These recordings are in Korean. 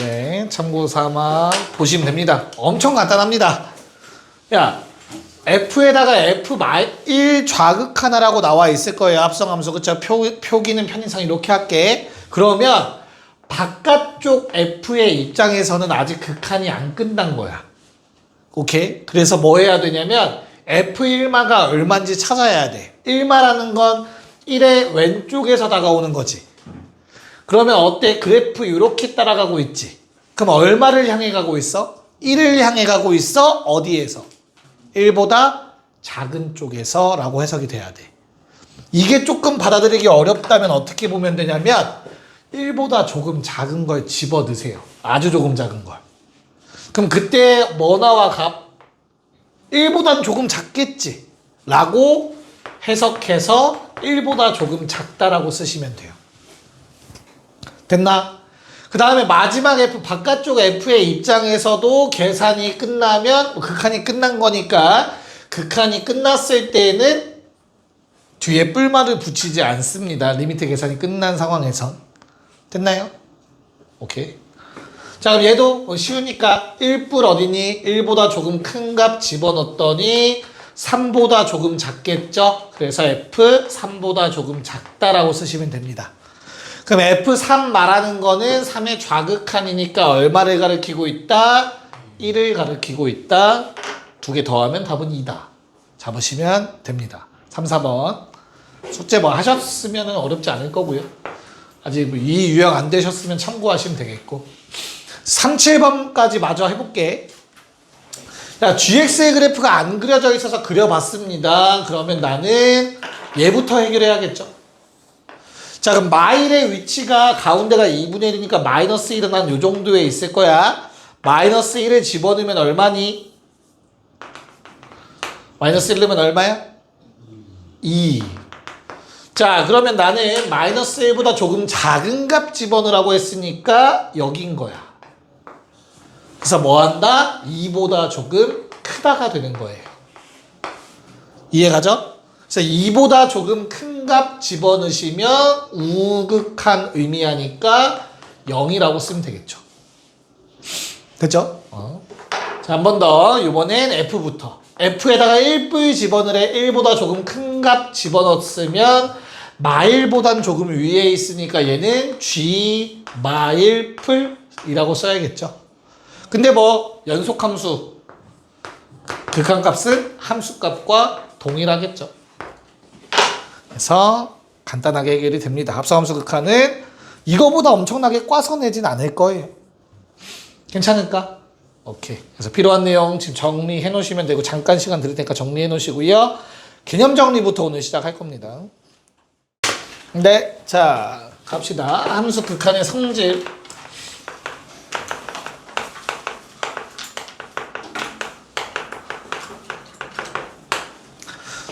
네, 참고 삼아 보시면 됩니다. 엄청 간단합니다. 야, F에다가 F-1 좌극 하나라고 나와 있을 거예요. 합성함수. 그쵸? 표기는 편의상 이렇게 할게. 그러면 바깥쪽 F의 입장에서는 아직 극한이 안 끝난 거야. 오케이? 그래서 뭐 해야 되냐면 F1마가 얼마인지 찾아야 돼. 1마라는 건 1의 왼쪽에서 다가오는 거지. 그러면 어때? 그래프 이렇게 따라가고 있지. 그럼 얼마를 향해 가고 있어? 1을 향해 가고 있어? 어디에서? 1보다 작은 쪽에서 라고 해석이 돼야 돼. 이게 조금 받아들이기 어렵다면 어떻게 보면 되냐면 1보다 조금 작은 걸 집어넣으세요. 아주 조금 작은 걸. 그럼 그때 뭐 나와 값? 1보단 조금 작겠지 라고 해석해서 1보다 조금 작다라고 쓰시면 돼요. 됐나? 그 다음에 마지막 F, 바깥쪽 F의 입장에서도 계산이 끝나면, 극한이 끝난 거니까, 극한이 끝났을 때는 뒤에 뿔말을 붙이지 않습니다. 리미트 계산이 끝난 상황에선. 됐나요? 오케이. 자, 그럼 얘도 쉬우니까 1뿔 어디니? 1보다 조금 큰 값 집어넣었더니 3보다 조금 작겠죠? 그래서 F 3보다 조금 작다라고 쓰시면 됩니다. 그럼 F3 말하는 거는 3의 좌극한이니까 얼마를 가리키고 있다? 1을 가리키고 있다. 두 개 더하면 답은 2다. 잡으시면 됩니다. 3, 4번. 숙제 뭐 하셨으면 어렵지 않을 거고요. 아직 이 유형 안 되셨으면 참고하시면 되겠고. 3, 7번까지 마저 해볼게. 자, GX의 그래프가 안 그려져 있어서 그려봤습니다. 그러면 나는 얘부터 해결해야겠죠. 자, 그럼 마일의 위치가 가운데가 2분의 1이니까 마이너스 1은 한 요 정도에 있을 거야. 마이너스 1을 집어넣으면 얼마니? 마이너스 1 넣으면 얼마야? 2. 자, 그러면 나는 마이너스 1보다 조금 작은 값 집어넣으라고 했으니까 여긴 거야. 그래서 뭐 한다? 2보다 조금 크다가 되는 거예요. 이해가죠? 그래서 2보다 조금 큰 값 집어넣으시면 우극한 의미하니까 0이라고 쓰면 되겠죠. 됐죠? 자, 한 번 더. 이번엔 F부터. F에다가 1뿔 집어넣으래. 1보다 조금 큰 값 집어넣었으면 마일보단 조금 위에 있으니까 얘는 G 마일풀이라고 써야겠죠. 근데 뭐 연속함수 극한값은 함수값과 동일하겠죠. 그래서 간단하게 해결이 됩니다. 합성함수 극한은 이거보다 엄청나게 꽈서 내진 않을 거예요. 괜찮을까? 오케이. 그래서 필요한 내용 지금 정리해 놓으시면 되고, 잠깐 시간 드릴 테니까 정리해 놓으시고요. 개념 정리부터 오늘 시작할 겁니다. 네, 자 갑시다. 함수 극한의 성질.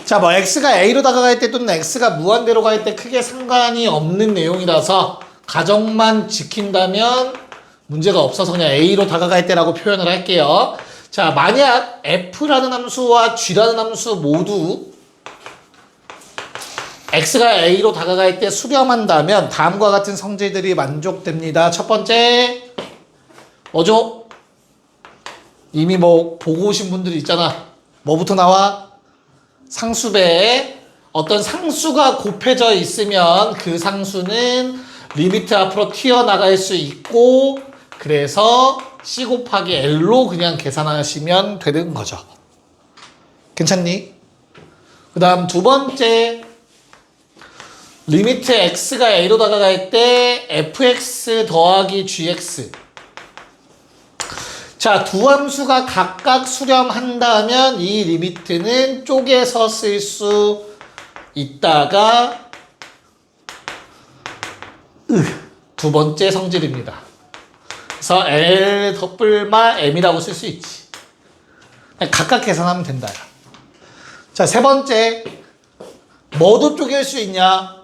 자, 뭐 x가 a로 다가갈 때 또는 x가 무한대로 갈 때 크게 상관이 없는 내용이라서 가정만 지킨다면 문제가 없어서 그냥 a로 다가갈 때라고 표현을 할게요. 자, 만약 f라는 함수와 g라는 함수 모두 x가 a로 다가갈 때 수렴한다면 다음과 같은 성질들이 만족됩니다. 첫 번째 뭐죠? 이미 뭐 보고 오신 분들이 있잖아. 뭐부터 나와? 상수배에 어떤 상수가 곱해져 있으면 그 상수는 리미트 앞으로 튀어나갈 수 있고, 그래서 C 곱하기 L로 그냥 계산하시면 되는 거죠. 괜찮니? 그 다음 두 번째, 리미트 x가 a로 다가갈 때 fx 더하기 gx. 자, 두 함수가 각각 수렴한다면 이 리미트는 쪼개서 쓸 수 있다가 두 번째 성질입니다. 그래서 L 덧불마 M이라고 쓸 수 있지. 각각 계산하면 된다. 자, 세 번째, 뭐도 쪼갤 수 있냐?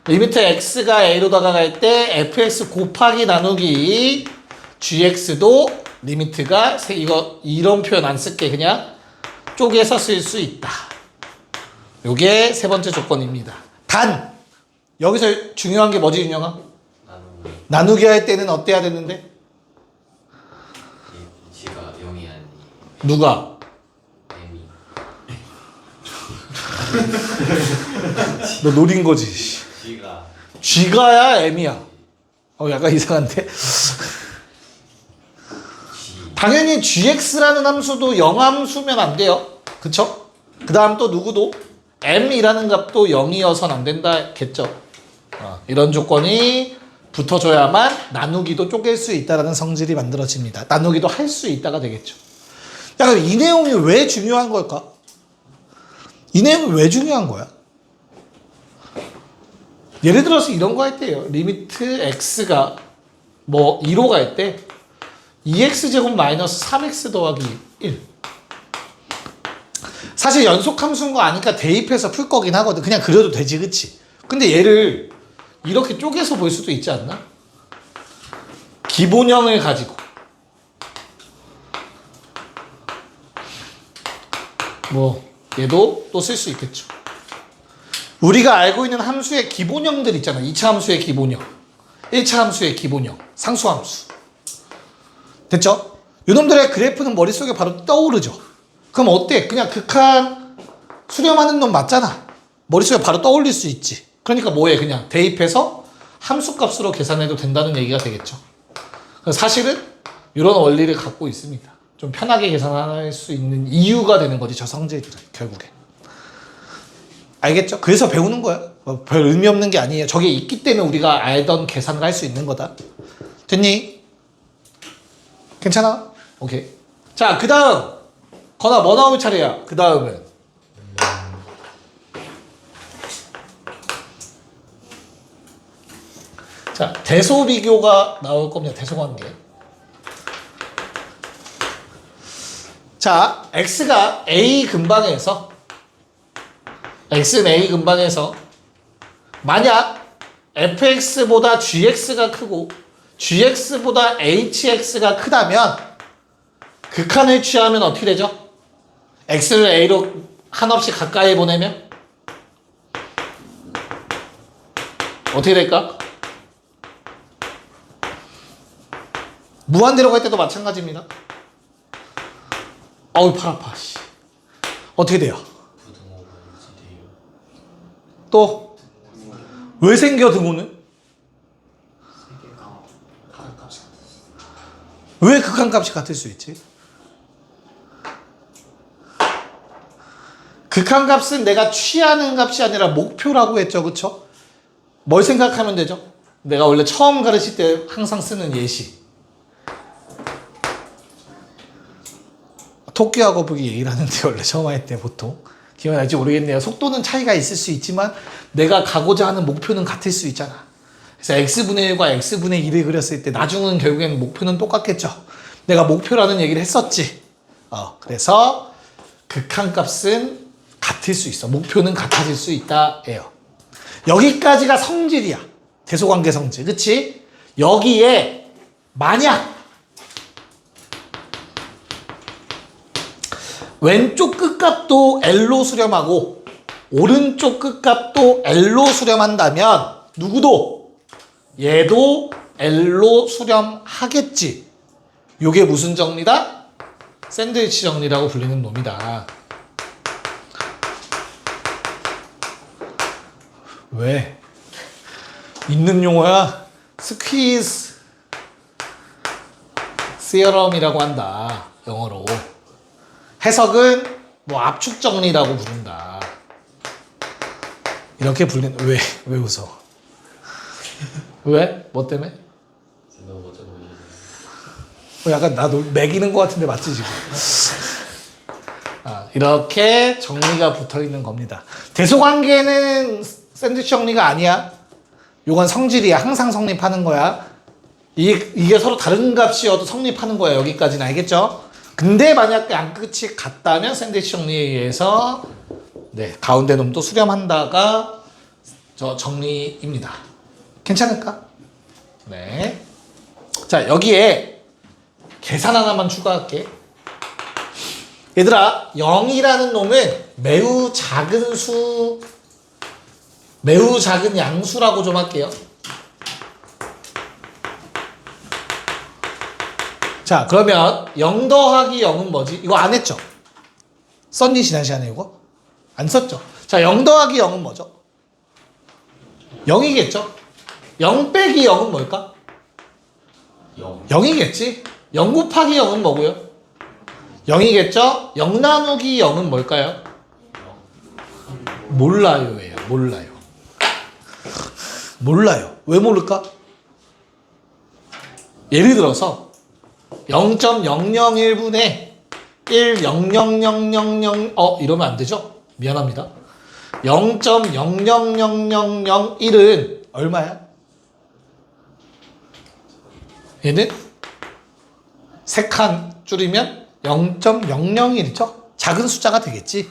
리미트 x가 a로 다가갈 때 fx 곱하기 나누기 gx도 리미트가 이거 이런 표현 안 쓸게. 그냥 쪼개서 쓸 수 있다. 요게 세 번째 조건입니다. 단 여기서 중요한 게 뭐지, 윤영아? 나누기 할 때는 어때야 되는데? G가 0이 아니 누가? M이 너 노린 거지. G가 G가야 M이야. 약간 이상한데? G 당연히 gx라는 함수도 영함수면 안 돼요. 그쵸? 그 다음 또 누구도 m이라는 값도 0이어선 안 된다겠죠. 이런 조건이 붙어줘야만 나누기도 쪼갤 수 있다는 성질이 만들어집니다. 나누기도 할 수 있다가 되겠죠. 야, 그럼 이 내용이 왜 중요한 걸까? 이 내용이 왜 중요한 거야? 예를 들어서 이런 거 할 때요. 리미트 x가 뭐 2로 갈 때 2x제곱 마이너스 3x 더하기 1. 사실 연속함수인 거 아니까 대입해서 풀 거긴 하거든. 그냥 그려도 되지, 그치? 근데 얘를 이렇게 쪼개서 볼 수도 있지 않나? 기본형을 가지고 뭐 얘도 또 쓸 수 있겠죠. 우리가 알고 있는 함수의 기본형들 있잖아. 2차 함수의 기본형, 1차 함수의 기본형, 상수함수. 됐죠? 이놈들의 그래프는 머릿속에 바로 떠오르죠. 그럼 어때? 그냥 극한 수렴하는 놈 맞잖아. 머릿속에 바로 떠올릴 수 있지. 그러니까 뭐해? 그냥 대입해서 함수값으로 계산해도 된다는 얘기가 되겠죠. 사실은 이런 원리를 갖고 있습니다. 좀 편하게 계산할 수 있는 이유가 되는 거지, 저 성질들은 결국에. 알겠죠? 그래서 배우는 거야. 별 의미 없는 게 아니에요. 저게 있기 때문에 우리가 알던 계산을 할 수 있는 거다. 됐니? 괜찮아? 오케이. 자, 그 다음. 건아, 뭐 나올 차례야? 그 다음은. 자, 대소 비교가 나올 겁니다. 대소 관계. 자, x가 a 근방에서 x는 a 근방에서 만약 fx보다 gx가 크고 gx보다 hx가 크다면 극한을 취하면 어떻게 되죠? x를 a로 한없이 가까이 보내면 어떻게 될까? 무한대로 갈 때도 마찬가지입니다. 어우, 팔 아파. 씨. 어떻게 돼요? 또 왜 생겨 등호는? 왜 극한값이 같을 수 있지? 극한값은 내가 취하는 값이 아니라 목표라고 했죠, 그쵸? 뭘 생각하면 되죠? 내가 원래 처음 가르칠 때 항상 쓰는 예시. 토끼하고 북이 얘기를 하는데 원래 처음 할 때 보통 기억날지 모르겠네요. 속도는 차이가 있을 수 있지만 내가 가고자 하는 목표는 같을 수 있잖아. 그래서 x분의 1과 x분의 2를 그렸을 때 나중은 결국엔 목표는 똑같겠죠. 내가 목표라는 얘기를 했었지. 그래서 극한값은 같을 수 있어. 목표는 같아질 수 있다 예요. 여기까지가 성질이야. 대소관계 성질. 그치? 여기에 만약 왼쪽 끝값도 L로 수렴하고 오른쪽 끝값도 L로 수렴한다면 누구도 얘도 L로 수렴하겠지. 요게 무슨 정리다? 샌드위치 정리라고 불리는 놈이다. 왜? 있는 용어야. 스퀴즈 시어럼이라고 한다. 영어로. 해석은 뭐 압축 정리라고 부른다. 이렇게 불리는. 왜 웃어? 왜? 뭐 때문에? 약간 나도 매기는 것 같은데 맞지 지금? 이렇게 정리가 붙어있는 겁니다. 대소관계는 샌드위치 정리가 아니야. 요건 성질이야. 항상 성립하는 거야. 이게 서로 다른 값이어도 성립하는 거야. 여기까지는 알겠죠? 근데 만약 양 끝이 같다면 샌드위치 정리에 의해서 가운데 놈도 수렴한다가 저 정리입니다. 괜찮을까? 네. 자, 여기에 계산 하나만 추가할게. 얘들아, 0이라는 놈은 매우 작은 수, 매우 작은 양수라고 좀 할게요. 자, 그러면 0 더하기 0은 뭐지? 이거 안 했죠? 썼니, 지난 시간에 이거? 안 썼죠? 자, 0 더하기 0은 뭐죠? 0이겠죠? 0 빼기 0은 뭘까? 0이겠지? 0 곱하기 0은 뭐고요? 0이겠죠? 0 나누기 0은 뭘까요? 몰라요예요. 몰라요. 왜 모를까? 예를 들어서 0.001분의 1,00000 이러면 안 되죠? 미안합니다. 0.00001은 얼마야? 얘는 3칸 줄이면 0.001이죠? 작은 숫자가 되겠지?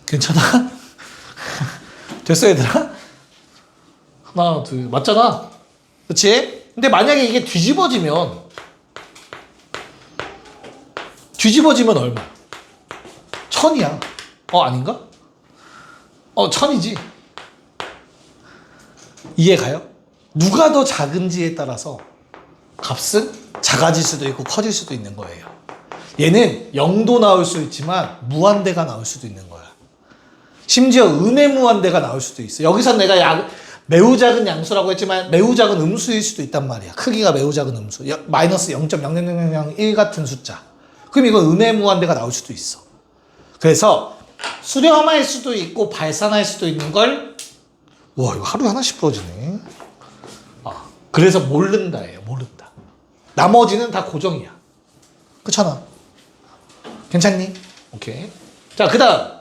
괜찮아? 됐어 얘들아? 하나 둘 맞잖아 그치? 근데 만약에 이게 뒤집어지면 얼마? 1000이야 아닌가? 1000이지 이해가요? 누가 더 작은지에 따라서 값은 작아질 수도 있고 커질 수도 있는 거예요. 얘는 0도 나올 수 있지만 무한대가 나올 수도 있는 거야. 심지어 음의 무한대가 나올 수도 있어. 여기서 내가 매우 작은 양수라고 했지만 매우 작은 음수일 수도 있단 말이야. 크기가 매우 작은 음수. 마이너스 0.00001 같은 숫자. 그럼 이건 음의 무한대가 나올 수도 있어. 그래서 수렴할 수도 있고 발산할 수도 있는 걸 와, 이거 하루에 하나씩 풀어지네. 그래서 모른다예요. 모른다. 나머지는 다 고정이야. 그렇잖아. 괜찮니? 오케이. 자, 그 다음.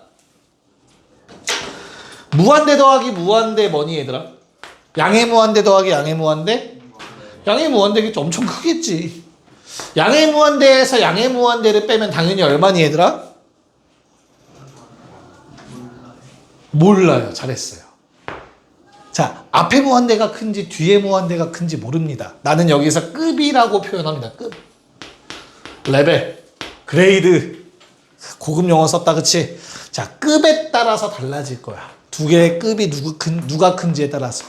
무한대 더하기 무한대 뭐니 얘들아? 양의 무한대 더하기 양의 무한대? 양의 무한대겠지. 엄청 크겠지. 양의 무한대에서 양의 무한대를 빼면 당연히 얼마니 얘들아? 몰라요. 잘했어요. 자, 앞에 무한대가 큰지 뒤에 무한대가 큰지 모릅니다. 나는 여기서 급이라고 표현합니다. 급. 레벨. 그레이드. 고급 용어 썼다 그치? 자, 급에 따라서 달라질 거야. 두 개의 급이 누가 큰지에 따라서.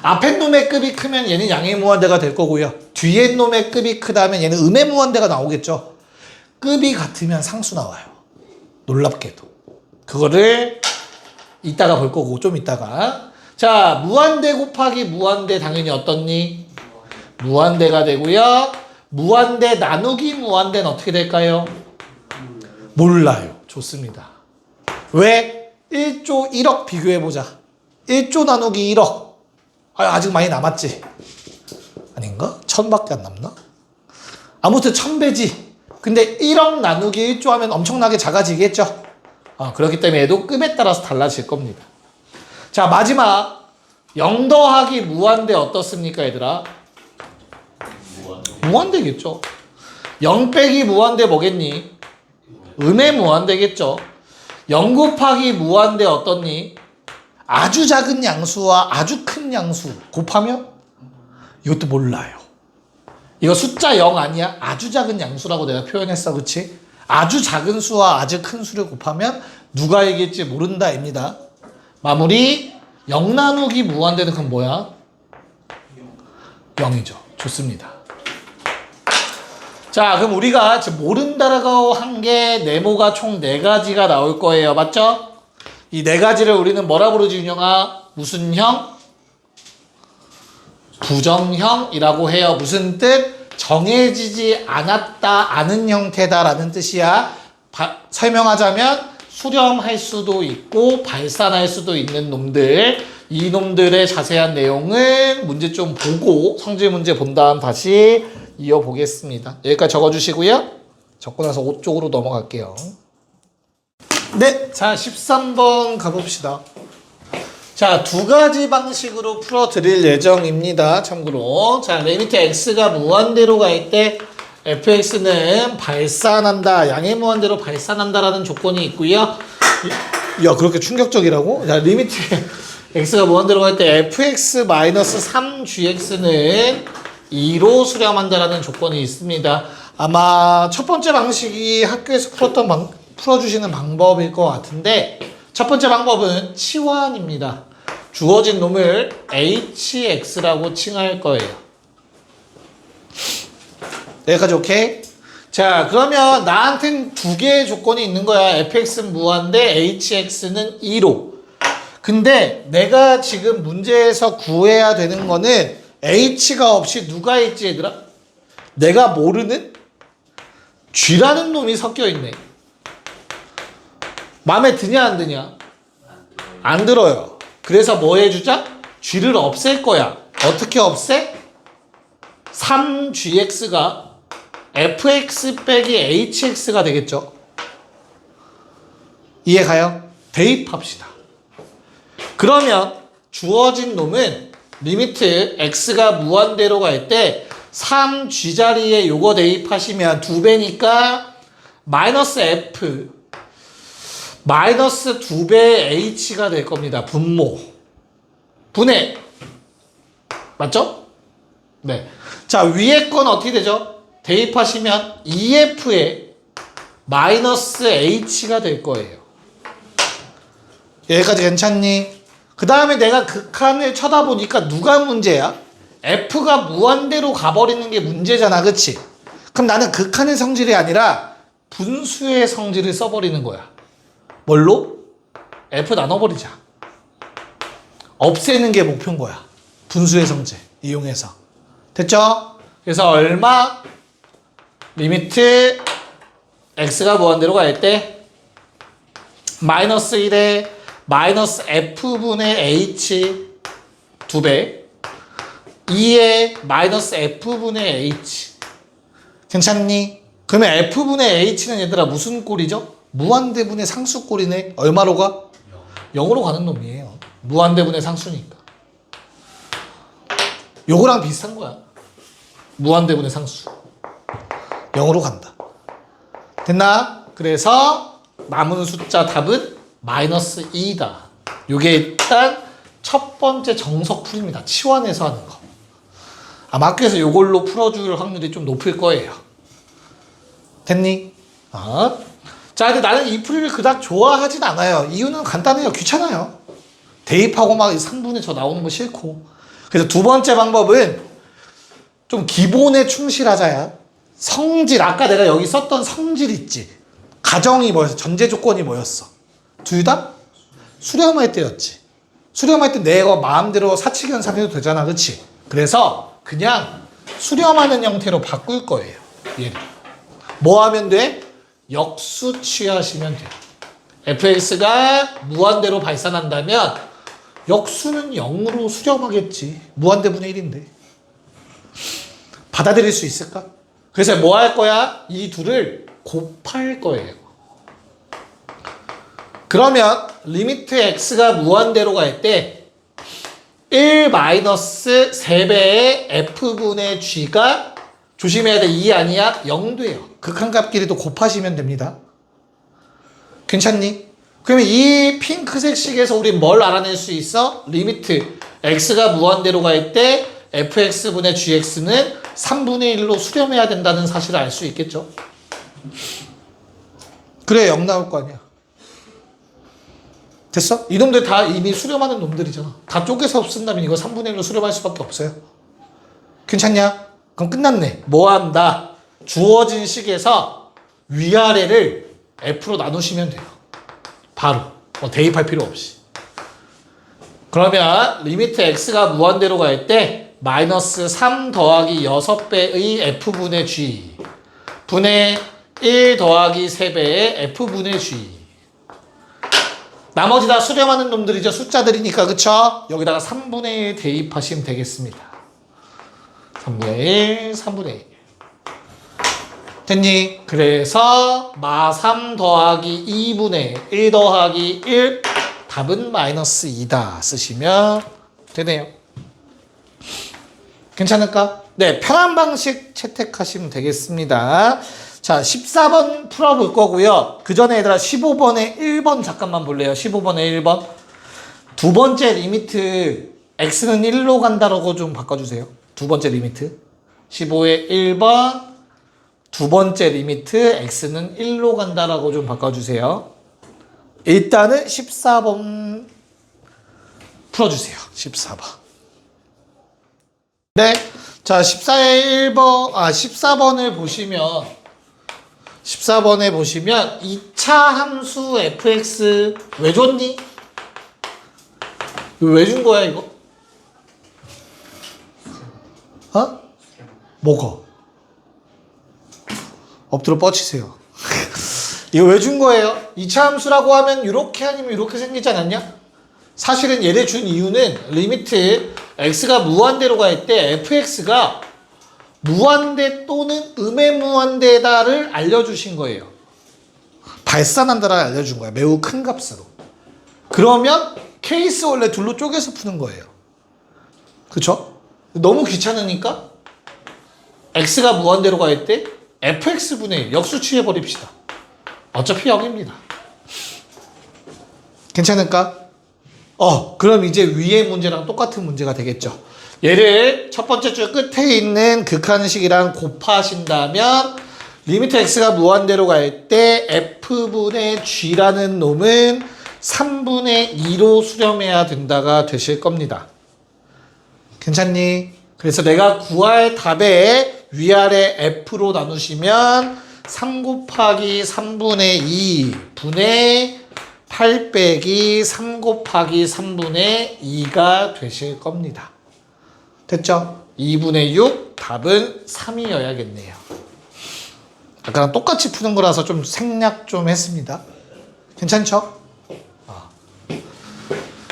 앞에 놈의 급이 크면 얘는 양의 무한대가 될 거고요. 뒤에 놈의 급이 크다면 얘는 음의 무한대가 나오겠죠. 급이 같으면 상수 나와요. 놀랍게도. 그거를 이따가 볼 거고 좀 이따가. 자, 무한대 곱하기 무한대 당연히 어떻니? 무한대가 되고요. 무한대 나누기 무한대는 어떻게 될까요? 몰라요. 좋습니다. 왜? 1조 1억 비교해보자. 1조 나누기 1억. 아직 많이 남았지? 아닌가? 1000밖에 안 남나? 아무튼 1000배지. 근데 1억 나누기 1조 하면 엄청나게 작아지겠죠? 그렇기 때문에 얘도 급에 따라서 달라질 겁니다. 자, 마지막 0 더하기 무한대 어떻습니까 얘들아? 무한대겠죠. 0 빼기 무한대 뭐겠니? 음의 무한대겠죠. 0 곱하기 무한대 어떻니? 아주 작은 양수와 아주 큰 양수 곱하면? 이것도 몰라요. 이거 숫자 0 아니야? 아주 작은 양수라고 내가 표현했어. 그치? 아주 작은 수와 아주 큰 수를 곱하면 누가 이길지 모른다입니다. 마무리. 0 나누기 무한대는 그럼 뭐야? 0이죠. 좋습니다. 자, 그럼 우리가 지금 모른다라고 한 게 네모가 총 4가지가 나올 거예요. 맞죠? 이 4가지를 우리는 뭐라 부르지, 윤영아? 무슨 형? 부정형이라고 해요. 무슨 뜻? 정해지지 않았다, 않은 형태다라는 뜻이야. 설명하자면 수렴할 수도 있고 발산할 수도 있는 놈들. 이 놈들의 자세한 내용은 문제 좀 보고 성질 문제 본 다음 다시 이어보겠습니다. 여기까지 적어주시고요. 적고 나서 5쪽으로 넘어갈게요. 네, 자 13번 가봅시다. 자, 2가지 방식으로 풀어드릴 예정입니다. 참고로. 자, 리미트 x가 무한대로 갈 때 fx는 발산한다. 양의 무한대로 발산한다라는 조건이 있고요. 야, 그렇게 충격적이라고? 자, 리미트 x가 무한대로 갈 때 fx-3gx는 2로 수렴한다라는 조건이 있습니다. 아마 첫 번째 방식이 학교에서 풀어주시는 방법일 것 같은데, 첫 번째 방법은 치환입니다. 주어진 놈을 hx라고 칭할 거예요. 여기까지 오케이? 자, 그러면 나한텐 두 개의 조건이 있는 거야. fx는 무한대 hx는 2로. 근데 내가 지금 문제에서 구해야 되는 거는 h가 없이 누가 있지 얘들아? 내가 모르는 g라는 놈이 섞여 있네. 마음에 드냐 안 드냐? 안 들어요. 그래서 뭐 해주자? g를 없앨 거야. 어떻게 없애? 3gx가 fx 빼기 hx가 되겠죠. 이해가요? 대입합시다. 그러면 주어진 놈은 리미트 x가 무한대로 갈 때 3g 자리에 요거 대입하시면 2배니까 마이너스 f 마이너스 2배 h가 될 겁니다. 분모 분해 맞죠? 네. 자, 위에 건 어떻게 되죠? 대입하시면 2f에 마이너스 h가 될 거예요. 여기까지 괜찮니? 그 다음에 내가 극한을 쳐다보니까 누가 문제야? f가 무한대로 가버리는 게 문제잖아, 그치? 그럼 나는 극한의 성질이 아니라 분수의 성질을 써버리는 거야. 뭘로? f 나눠버리자. 없애는 게 목표인 거야. 분수의 성질 이용해서. 됐죠? 그래서 얼마? 리미트 x가 무한대로 갈 때 마이너스 1에 마이너스 f분의 h 2배 2에 마이너스 f분의 h 괜찮니? 그러면 f분의 h는 얘들아 무슨 꼴이죠? 무한대분의 상수꼴이네. 얼마로 가? 0으로 가는 놈이에요. 무한대분의 상수니까. 요거랑 비슷한 거야. 무한대분의 상수 0으로 간다. 됐나? 그래서 남은 숫자 답은 마이너스 2다. 요게 일단 첫 번째 정석풀입니다. 치환해서 하는 거. 아마 학교에서 요걸로 풀어줄 확률이 좀 높을 거예요. 됐니? 자, 근데 나는 이 풀이를 그닥 좋아하진 않아요. 이유는 간단해요. 귀찮아요. 대입하고 막 3분의 저 나오는 거 싫고. 그래서 두 번째 방법은 좀 기본에 충실하자야. 성질, 아까 내가 여기 썼던 성질 있지. 가정이 뭐였어? 전제 조건이 뭐였어? 둘 다 수렴할 때였지. 수렴할 때 내가 마음대로 사칙연산해도 되잖아, 그치? 그래서 그냥 수렴하는 형태로 바꿀 거예요. 얘를. 뭐 하면 돼? 역수 취하시면 돼요. fx가 무한대로 발산한다면 역수는 0으로 수렴하겠지. 무한대분의 1인데. 받아들일 수 있을까? 그래서 뭐 할 거야? 이 둘을 곱할 거예요. 그러면 리미트 x가 무한대로 갈 때 1 마이너스 3배의 f분의 g가 조심해야 돼. 2 아니야? 0 돼요. 극한값끼리도 곱하시면 됩니다. 괜찮니? 그러면 이 핑크색 식에서 우리 뭘 알아낼 수 있어? 리미트 x가 무한대로 갈 때 fx분의 gx는 3분의 1로 수렴해야 된다는 사실을 알 수 있겠죠? 그래 0 나올 거 아니야. 됐어? 이놈들 다 이미 수렴하는 놈들이잖아. 다 쪼개서 쓴다면 이거 3분의 1로 수렴할 수밖에 없어요. 괜찮냐? 그럼 끝났네. 뭐 한다? 주어진 식에서 위아래를 f로 나누시면 돼요. 바로. 대입할 필요 없이. 그러면 리미트 x가 무한대로 갈 때 마이너스 3 더하기 6배의 f분의 g 분의 1 더하기 3배의 f분의 g. 나머지 다 수렴하는 놈들이죠. 숫자들이니까. 그쵸? 여기다가 3분의 1 대입하시면 되겠습니다. 3분의 1, 3분의 1. 됐니? 그래서 마3 더하기 2분의 1 더하기 1 답은 마이너스 2다 쓰시면 되네요. 괜찮을까? 네, 편한 방식 채택하시면 되겠습니다. 자, 14번 풀어볼 거고요. 그 전에 얘들아 15번에 1번 잠깐만 볼래요? 15번에 1번. 두 번째 리미트 x는 1로 간다라고 좀 바꿔주세요. 두 번째 리미트. 15의 1번. 두 번째 리미트 x는 1로 간다라고 좀 바꿔주세요. 일단은 14번 풀어주세요. 14번. 네. 자, 14번을 보시면 14번에 보시면 2차 함수 fx 왜 줬니? 왜 준 거야 이거? 어? 뭐가? 엎드려 뻗치세요. 이거 왜 준 거예요? 2차 함수라고 하면 이렇게 아니면 이렇게 생기지 않았냐? 사실은 얘를 준 이유는 리미트 x가 무한대로 갈 때 fx가 무한대 또는 음의 무한대다를 알려주신 거예요. 발산한다를 알려준 거야. 매우 큰 값으로. 그러면 케이스 원래 둘로 쪼개서 푸는 거예요. 그쵸? 너무 귀찮으니까 x가 무한대로 갈 때 fx분의 1 역수취해 버립시다. 어차피 0입니다. 괜찮을까? 그럼 이제 위의 문제랑 똑같은 문제가 되겠죠. 얘를 첫 번째 줄 끝에 있는 극한식이랑 곱하신다면 리미트 x가 무한대로 갈 때 f분의 g라는 놈은 3분의 2로 수렴해야 된다가 되실 겁니다. 괜찮니? 그래서 내가 구할 답에 위아래 f로 나누시면 3 곱하기 3분의 2 분의 8 빼기 3 곱하기 3분의 2가 되실 겁니다. 됐죠? 2분의 6 답은 3이어야겠네요. 아까랑 똑같이 푸는 거라서 좀 생략 좀 했습니다. 괜찮죠?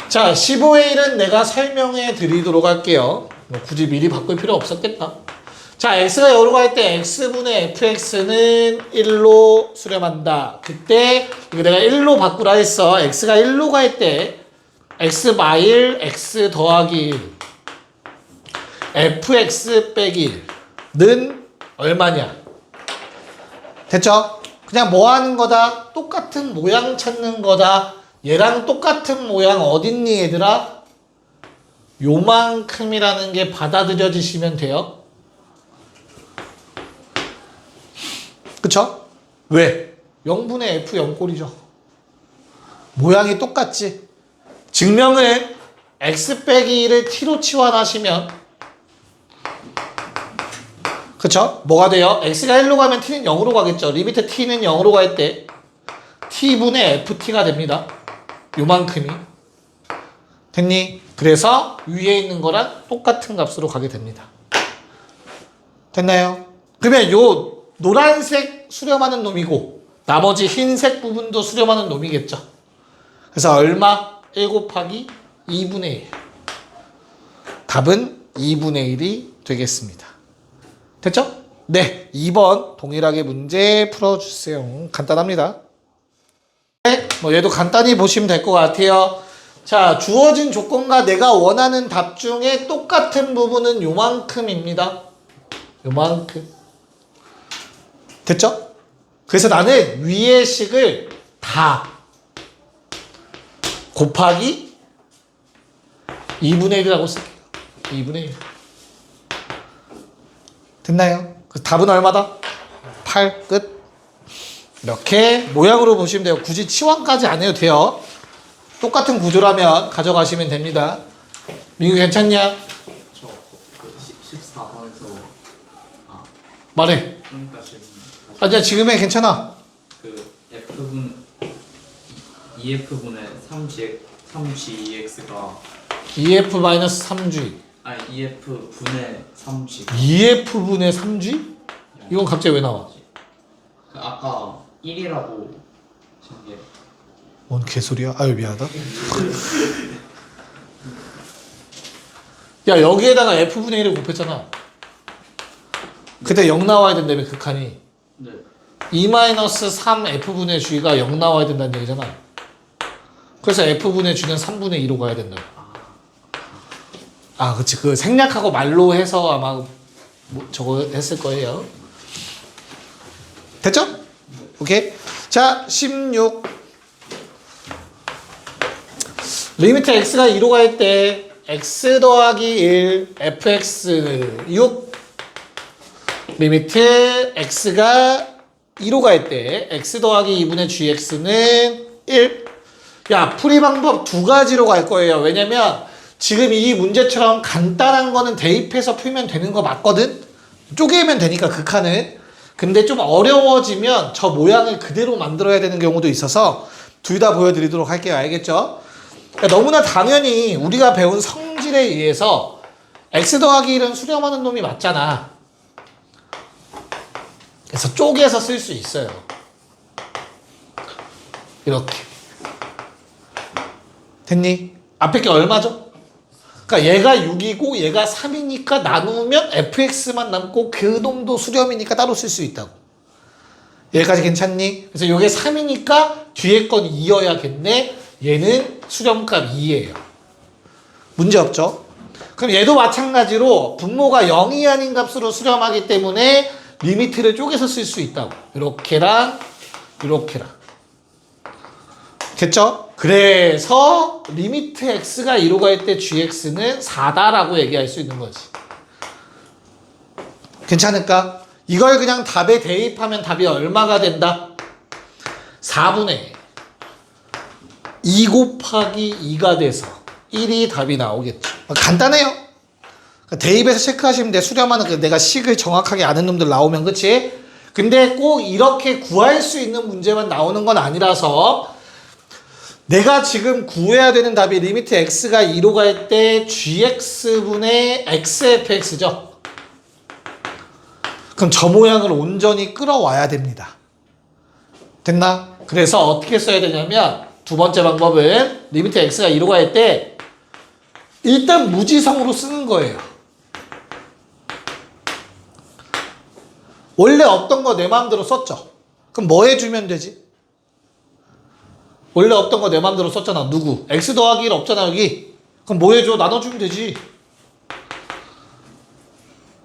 자, 15의 1은 내가 설명해 드리도록 할게요. 뭐 굳이 미리 바꿀 필요 없었겠다. 자, x가 0으로 갈 때 x분의 fx는 1로 수렴한다. 그때 이거 내가 1로 바꾸라 했어. x가 1로 갈 때 x 마일 x 더하기 1 fx 빼기 1는 얼마냐? 됐죠? 그냥 뭐 하는 거다? 똑같은 모양 찾는 거다. 얘랑 똑같은 모양 어딨니 얘들아? 요만큼이라는 게 받아들여지시면 돼요. 그쵸? 왜? 0분의 f 0꼴이죠. 모양이 똑같지? 증명은 x 빼기 1을 t로 치환하시면 그쵸? 뭐가 돼요? x가 1로 가면 t는 0으로 가겠죠. 리미트 t는 0으로 갈 때 t분의 ft가 됩니다. 요만큼이. 됐니? 그래서 위에 있는 거랑 똑같은 값으로 가게 됩니다. 됐나요? 그러면 요 노란색 수렴하는 놈이고 나머지 흰색 부분도 수렴하는 놈이겠죠. 그래서 얼마? 1 곱하기 2분의 1. 답은 2분의 1이 되겠습니다. 됐죠? 네, 2번 동일하게 문제 풀어주세요. 간단합니다. 네, 뭐 얘도 간단히 보시면 될 것 같아요. 자, 주어진 조건과 내가 원하는 답 중에 똑같은 부분은 요만큼입니다. 요만큼. 됐죠? 그래서 나는 위의 식을 다 곱하기 2분의 1이라고 쓸게요. 2분의 1. 됐나요? 그 답은 얼마다? 8 끝. 이렇게 모양으로 보시면 돼요. 굳이 치환까지 안 해도 돼요. 똑같은 구조라면 가져가시면 됩니다. 민규 괜찮냐? 저 14번에서 말해. 그러니까 지금 아니야, 지금 해. 괜찮아. 그 F분 2F분의 3GX가 2F-3G. 아니 2F분의 3G 2F분의 3G? 이건 갑자기 왜 나와? 그 아까 1이라고 신기해. 뭔 개소리야? 아유, 미안하다. 야, 여기에다가 F분의 1을 곱했잖아. 그때 0 나와야 된다며, 극한이. 네. 2-3F분의 G가 0 나와야 된다는 얘기잖아. 그래서 F분의 G는 3분의 2로 가야 된다. 아, 그치. 그 생략하고 말로 해서 아마 뭐 저거 했을 거예요. 됐죠? 오케이. 자, 16. 리미트 x가 2로 갈 때 x 더하기 1 fx 6. 리미트 x가 2로 갈 때 x 더하기 2분의 gx는 1. 야, 풀이 방법 두 가지로 갈 거예요. 왜냐면 지금 이 문제처럼 간단한 거는 대입해서 풀면 되는 거 맞거든? 쪼개면 되니까 극한은. 근데 좀 어려워지면 저 모양을 그대로 만들어야 되는 경우도 있어서 둘 다 보여드리도록 할게요. 알겠죠? 그러니까 너무나 당연히 우리가 배운 성질에 의해서 x 더하기 1은 수렴하는 놈이 맞잖아. 그래서 쪼개서 쓸 수 있어요. 이렇게. 됐니? 앞에 게 얼마죠? 그러니까 얘가 6이고 얘가 3이니까 나누면 fx만 남고 그 놈도 수렴이니까 따로 쓸 수 있다고. 여기까지 괜찮니? 그래서 이게 3이니까 뒤에 건 2여야겠네. 얘는 수렴값 2예요. 문제 없죠? 그럼 얘도 마찬가지로 분모가 0이 아닌 값으로 수렴하기 때문에 리미트를 쪼개서 쓸 수 있다고. 이렇게랑 이렇게랑. 됐죠? 그래서 리미트 x가 2로 갈 때 gx는 4다라고 얘기할 수 있는 거지. 괜찮을까? 이걸 그냥 답에 대입하면 답이 얼마가 된다? 4분의 2 곱하기 2가 돼서 1이 답이 나오겠죠. 간단해요. 대입해서 체크하시면 돼. 수렴하는 그 내가 식을 정확하게 아는 놈들 나오면, 그치? 근데 꼭 이렇게 구할 수 있는 문제만 나오는 건 아니라서 내가 지금 구해야 되는 답이 리미트 x가 2로 갈 때 gx분의 xfx죠. 그럼 저 모양을 온전히 끌어와야 됩니다. 됐나? 그래서 어떻게 써야 되냐면 두 번째 방법은 리미트 x가 2로 갈 때 일단 무지성으로 쓰는 거예요. 원래 없던 거 내 마음대로 썼죠. 그럼 뭐 해주면 되지? 원래 없던 거 내 마음대로 썼잖아. 누구? x 더하기 1 없잖아 여기. 그럼 뭐 해줘? 나눠주면 되지.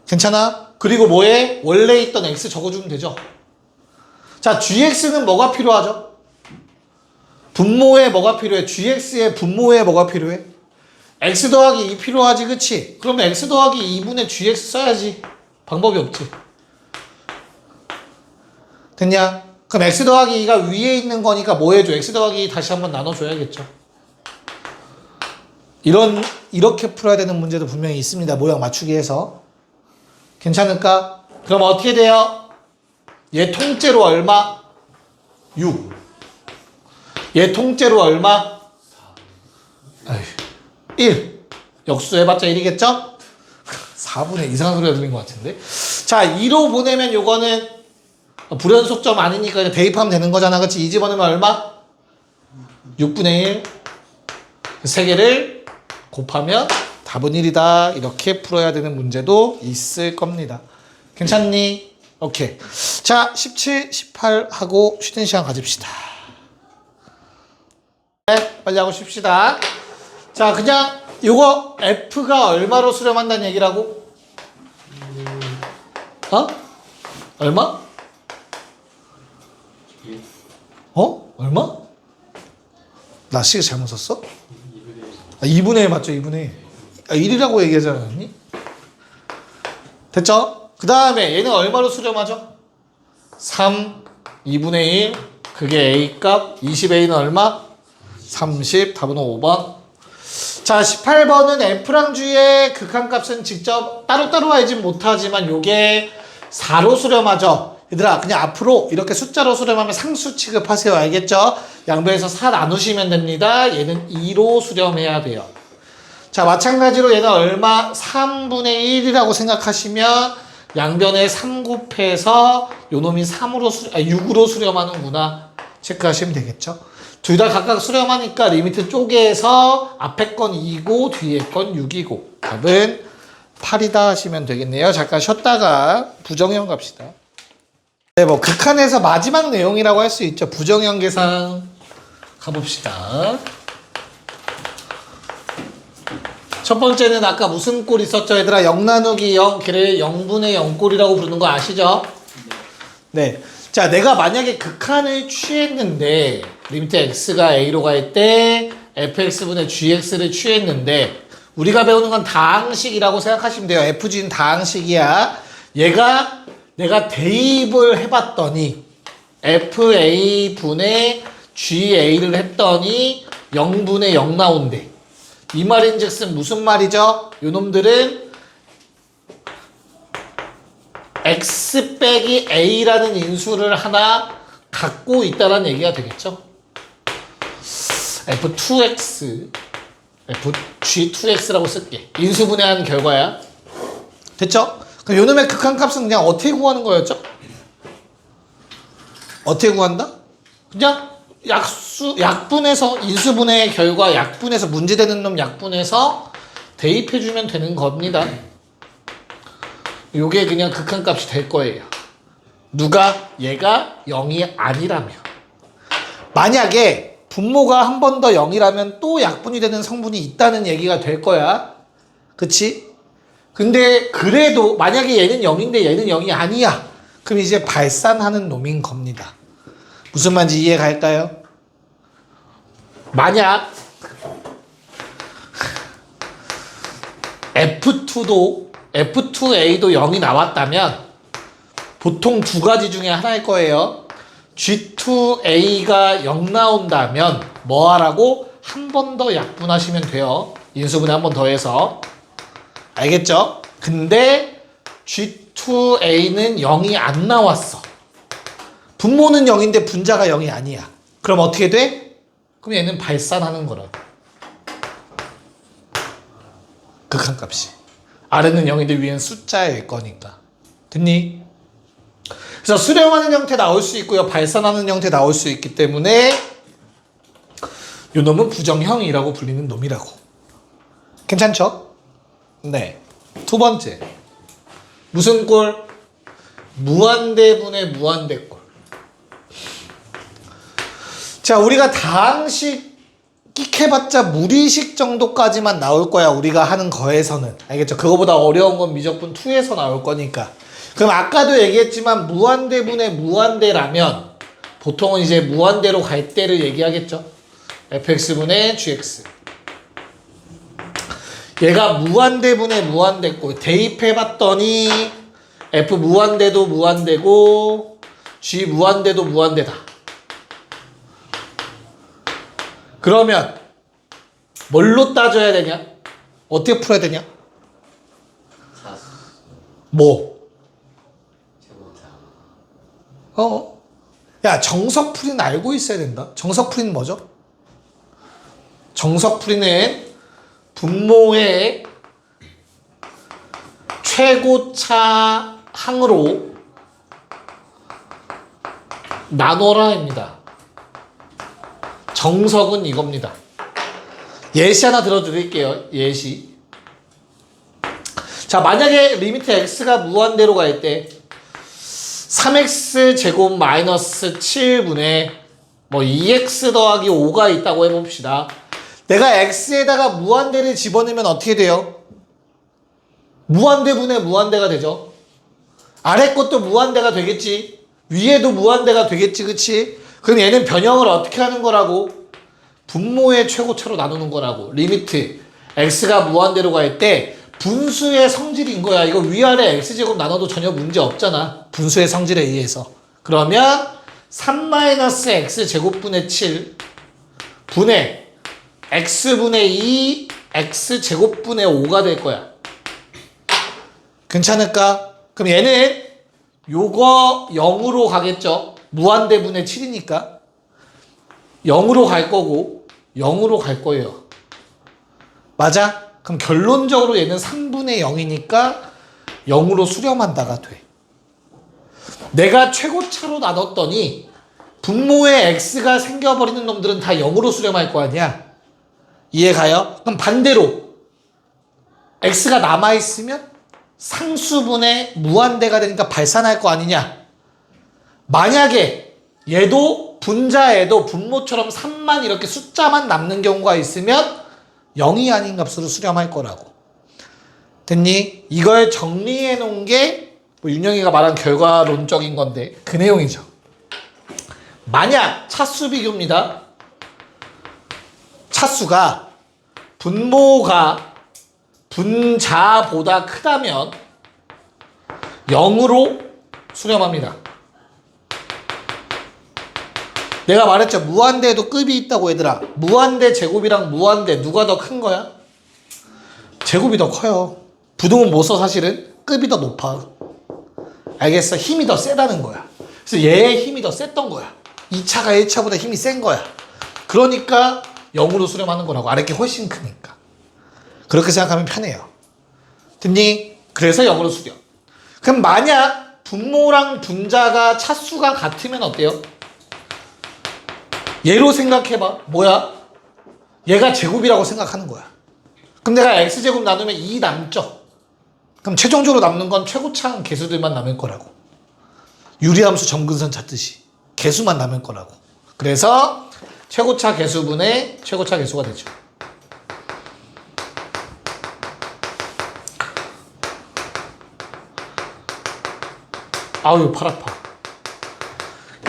괜찮아? 그리고 뭐해? 원래 있던 x 적어주면 되죠. 자, gx는 뭐가 필요하죠? 분모에 뭐가 필요해? gx의 분모에 뭐가 필요해? x 더하기 2 필요하지, 그치? 그러면 x 더하기 2분의 gx 써야지. 방법이 없지. 됐냐? 그럼 x 더하기 2가 위에 있는 거니까 뭐 해줘? x 더하기 2 다시 한번 나눠줘야겠죠. 이렇게 풀어야 되는 문제도 분명히 있습니다. 모양 맞추기 해서. 괜찮을까? 그럼 어떻게 돼요? 얘 통째로 얼마? 6. 얘 통째로 얼마? 1. 역수해봤자 1이겠죠? 4분의 이상한 소리가 들린 것 같은데. 자, 2로 보내면 요거는 불연속점 아니니까 대입하면 되는 거잖아. 그치? 2 집어넣으면 얼마? 6분의 1. 3개를 곱하면 답은 1이다. 이렇게 풀어야 되는 문제도 있을 겁니다. 괜찮니? 오케이. 자, 17, 18 하고 쉬는 시간 가집시다. 네, 빨리 하고 쉽시다. 자, 그냥 요거 F가 얼마로 수렴한다는 얘기라고? 어? 얼마? 얼마? 나 시계 잘못 썼어? 2분의 1 맞죠? 2분의 1. 1이라고 얘기하지 않았니? 됐죠? 그 다음에 얘는 얼마로 수렴하죠? 3, 2분의 1. 그게 A값. 20A는 얼마? 30. 답은 5번. 자, 18번은 F랑 G의 극한값은 직접 따로따로 알진 못하지만 요게 4로 수렴하죠. 얘들아, 그냥 앞으로 이렇게 숫자로 수렴하면 상수 취급하세요. 알겠죠? 양변에서 4 나누시면 됩니다. 얘는 2로 수렴해야 돼요. 자, 마찬가지로 얘는 얼마? 3분의 1이라고 생각하시면 양변에 3 곱해서 요놈이 6으로 수렴하는구나 체크하시면 되겠죠? 둘 다 각각 수렴하니까 리미트 쪼개서 앞에 건 2고 뒤에 건 6이고 답은 8이다 하시면 되겠네요. 잠깐 쉬었다가 부정형 갑시다. 네, 뭐 극한에서 마지막 내용이라고 할 수 있죠. 부정형 계산 가봅시다. 첫 번째는 아까 무슨 꼴 있었죠, 얘들아? 0 나누기 0, 걔를 0분의 0꼴이라고 부르는 거 아시죠? 네. 자, 내가 만약에 극한을 취했는데 리미트 x가 a로 갈 때 fx분의 gx를 취했는데 우리가 배우는 건 다항식이라고 생각하시면 돼요. fg는 다항식이야. 얘가 내가 대입을 해봤더니 fa분의 ga를 했더니 0분의 0 나온대. 이 말인즉슨 무슨 말이죠? 요놈들은 x 빼기 a라는 인수를 하나 갖고 있다는 얘기가 되겠죠? f2x fg2x라고 쓸게. 인수분해한 결과야. 됐죠? 그럼 요놈의 극한값은 그냥 어떻게 구하는 거였죠? 어떻게 구한다? 그냥 약분해서 인수분해의 결과 약분해서 문제되는 놈 약분해서 대입해주면 되는 겁니다. 요게 그냥 극한값이 될 거예요. 누가? 얘가 0이 아니라면. 만약에 분모가 한 번 더 0이라면 또 약분이 되는 성분이 있다는 얘기가 될 거야. 그치? 근데 그래도 만약에 얘는 0인데 얘는 0이 아니야. 그럼 이제 발산하는 놈인 겁니다. 무슨 말인지 이해 갈까요? 만약 F2도 F2A도 0이 나왔다면 보통 두 가지 중에 하나일 거예요. G2A가 0 나온다면 뭐 하라고? 한 번 더 약분하시면 돼요. 인수분해 한 번 더 해서. 알겠죠? 근데 G2A는 0이 안 나왔어. 분모는 0인데 분자가 0이 아니야. 그럼 어떻게 돼? 그럼 얘는 발산하는 거라. 극한값이. 아래는 0인데 위에는 숫자일 거니까. 됐니? 그래서 수렴하는 형태 나올 수 있고요. 발산하는 형태 나올 수 있기 때문에 요 놈은 부정형이라고 불리는 놈이라고. 괜찮죠? 네. 두 번째. 무슨 꼴? 무한대분의 무한대꼴. 자, 우리가 다항식 끽해봤자 무리식 정도까지만 나올 거야. 우리가 하는 거에서는. 알겠죠? 그거보다 어려운 건 미적분 2에서 나올 거니까. 그럼 아까도 얘기했지만 무한대분의 무한대라면 보통은 이제 무한대로 갈 때를 얘기하겠죠. fx분의 gx. 얘가 무한대분의 무한대꼴. 대입해봤더니 f 무한대도 무한대고 g 무한대도 무한대다. 그러면 뭘로 따져야 되냐? 어떻게 풀어야 되냐? 사수 뭐? 제곱자 야, 정석풀이는 알고 있어야 된다. 정석풀이는 뭐죠? 정석풀이는 분모의 최고차 항으로 나눠라입니다. 정석은 이겁니다. 예시 하나 들어드릴게요. 예시. 자, 만약에 리미트 x가 무한대로 갈 때 3x 제곱 마이너스 7분의 뭐 2x 더하기 5가 있다고 해봅시다. 내가 x에다가 무한대를 집어넣으면 어떻게 돼요? 무한대분의 무한대가 되죠. 아래 것도 무한대가 되겠지. 위에도 무한대가 되겠지. 그치? 그럼 얘는 변형을 어떻게 하는 거라고? 분모의 최고차로 나누는 거라고. 리미트 x가 무한대로 갈 때 분수의 성질인 거야. 이거 위아래 x제곱 나눠도 전혀 문제 없잖아. 분수의 성질에 의해서. 그러면 3-x제곱분의 7 분의 x분의 2 x제곱분의 5가 될 거야. 괜찮을까? 그럼 얘는 요거 0으로 가겠죠. 무한대분의 7이니까 0으로 갈 거고 0으로 갈 거예요. 맞아? 그럼 결론적으로 얘는 3분의 0이니까 0으로 수렴한다가 돼. 내가 최고차로 나눴더니 분모에 x가 생겨버리는 놈들은 다 0으로 수렴할 거 아니야. 이해가요? 그럼 반대로 x가 남아있으면 상수분의 무한대가 되니까 발산할 거 아니냐. 만약에 얘도 분자에도 분모처럼 3만 이렇게 숫자만 남는 경우가 있으면 0이 아닌 값으로 수렴할 거라고. 됐니? 이걸 정리해 놓은 게 뭐 윤영이가 말한 결과론적인 건데 그 내용이죠. 만약 차수 비교입니다. 차수가 분모가 분자보다 크다면 0으로 수렴합니다. 내가 말했죠. 무한대에도 급이 있다고 얘들아. 무한대 제곱이랑 무한대 누가 더 큰 거야? 제곱이 더 커요. 부동은 못 써 사실은. 급이 더 높아. 알겠어? 힘이 더 세다는 거야. 그래서 얘의 힘이 더 셌던 거야. 2차가 1차보다 힘이 센 거야. 그러니까 0으로 수렴하는 거라고. 아랫게 훨씬 크니까. 그렇게 생각하면 편해요. 됐니? 그래서 0으로 수렴. 그럼 만약 분모랑 분자가 차수가 같으면 어때요? 얘로 생각해봐. 뭐야? 얘가 제곱이라고 생각하는 거야. 그럼 내가 x제곱 나누면 2 남죠? 그럼 최종적으로 남는 건 최고차항 개수들만 남을 거라고. 유리함수 점근선 찾듯이 개수만 남을 거라고. 그래서 최고차 개수분의 최고차 개수가 되죠. 아유, 팔 아파.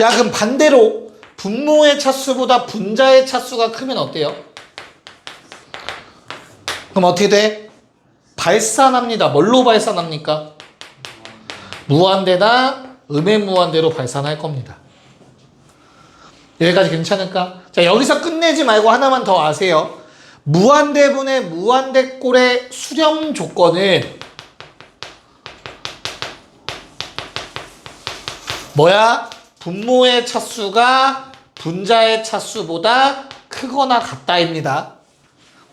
야, 그럼 반대로 분모의 차수보다 분자의 차수가 크면 어때요? 그럼 어떻게 돼? 발산합니다. 뭘로 발산합니까? 무한대나 음의 무한대로 발산할 겁니다. 여기까지 괜찮을까? 자, 여기서 끝내지 말고 하나만 더 아세요. 무한대분의 무한대꼴의 수렴 조건은 뭐야? 분모의 차수가 분자의 차수보다 크거나 같다입니다.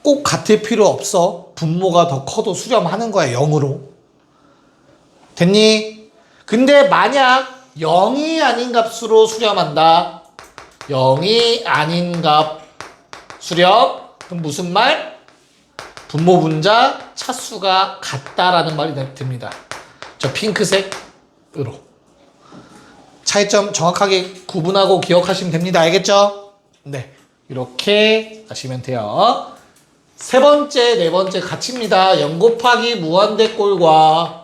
꼭 같을 필요 없어. 분모가 더 커도 수렴하는 거야, 0으로. 됐니? 근데 만약 0이 아닌 값으로 수렴한다. 0이 아닌 값 수렴. 그럼 무슨 말? 분모 분자 차수가 같다라는 말이 됩니다. 저 핑크색으로. 차이점 정확하게 구분하고 기억하시면 됩니다. 알겠죠? 네. 이렇게 하시면 돼요. 세 번째, 네 번째 같이입니다. 0 곱하기 무한대꼴과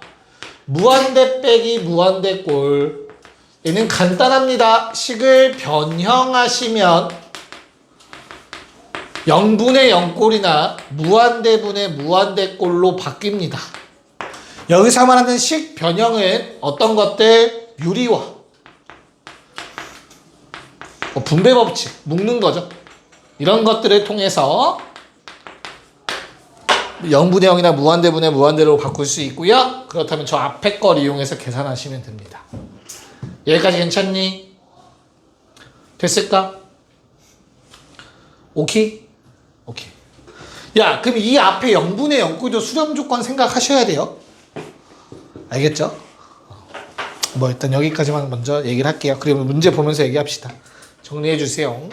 무한대 빼기 무한대꼴. 얘는 간단합니다. 식을 변형하시면 0분의 0꼴이나 무한대분의 무한대꼴로 바뀝니다. 여기서 말하는 식 변형은 어떤 것들? 유리화, 분배 법칙, 묶는 거죠. 이런 것들을 통해서 0분의 0이나 무한대분의 무한대로 바꿀 수 있고요. 그렇다면 저 앞에 걸 이용해서 계산하시면 됩니다. 여기까지 괜찮니? 됐을까? 오케이? 오케이. 야, 그럼 이 앞에 0분의 0꼴도 수렴 조건 생각하셔야 돼요. 알겠죠? 뭐 일단 여기까지만 먼저 얘기를 할게요. 그리고 문제 보면서 얘기합시다. 정리해 주세요.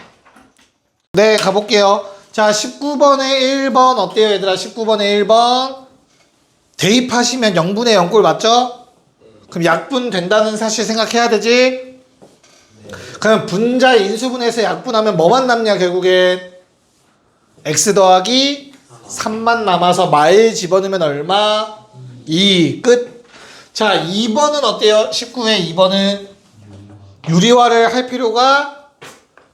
네, 가볼게요. 자, 19번에 1번 어때요, 얘들아? 19번에 1번 대입하시면 0분의 0꼴 맞죠? 그럼 약분 된다는 사실 생각해야 되지? 그럼 분자 인수분해서 약분하면 뭐만 남냐, 결국엔? x 더하기 3만 남아서 말 집어넣으면 얼마? 2. 끝. 자, 2번은 어때요? 19회 2번은 유리화를 할 필요가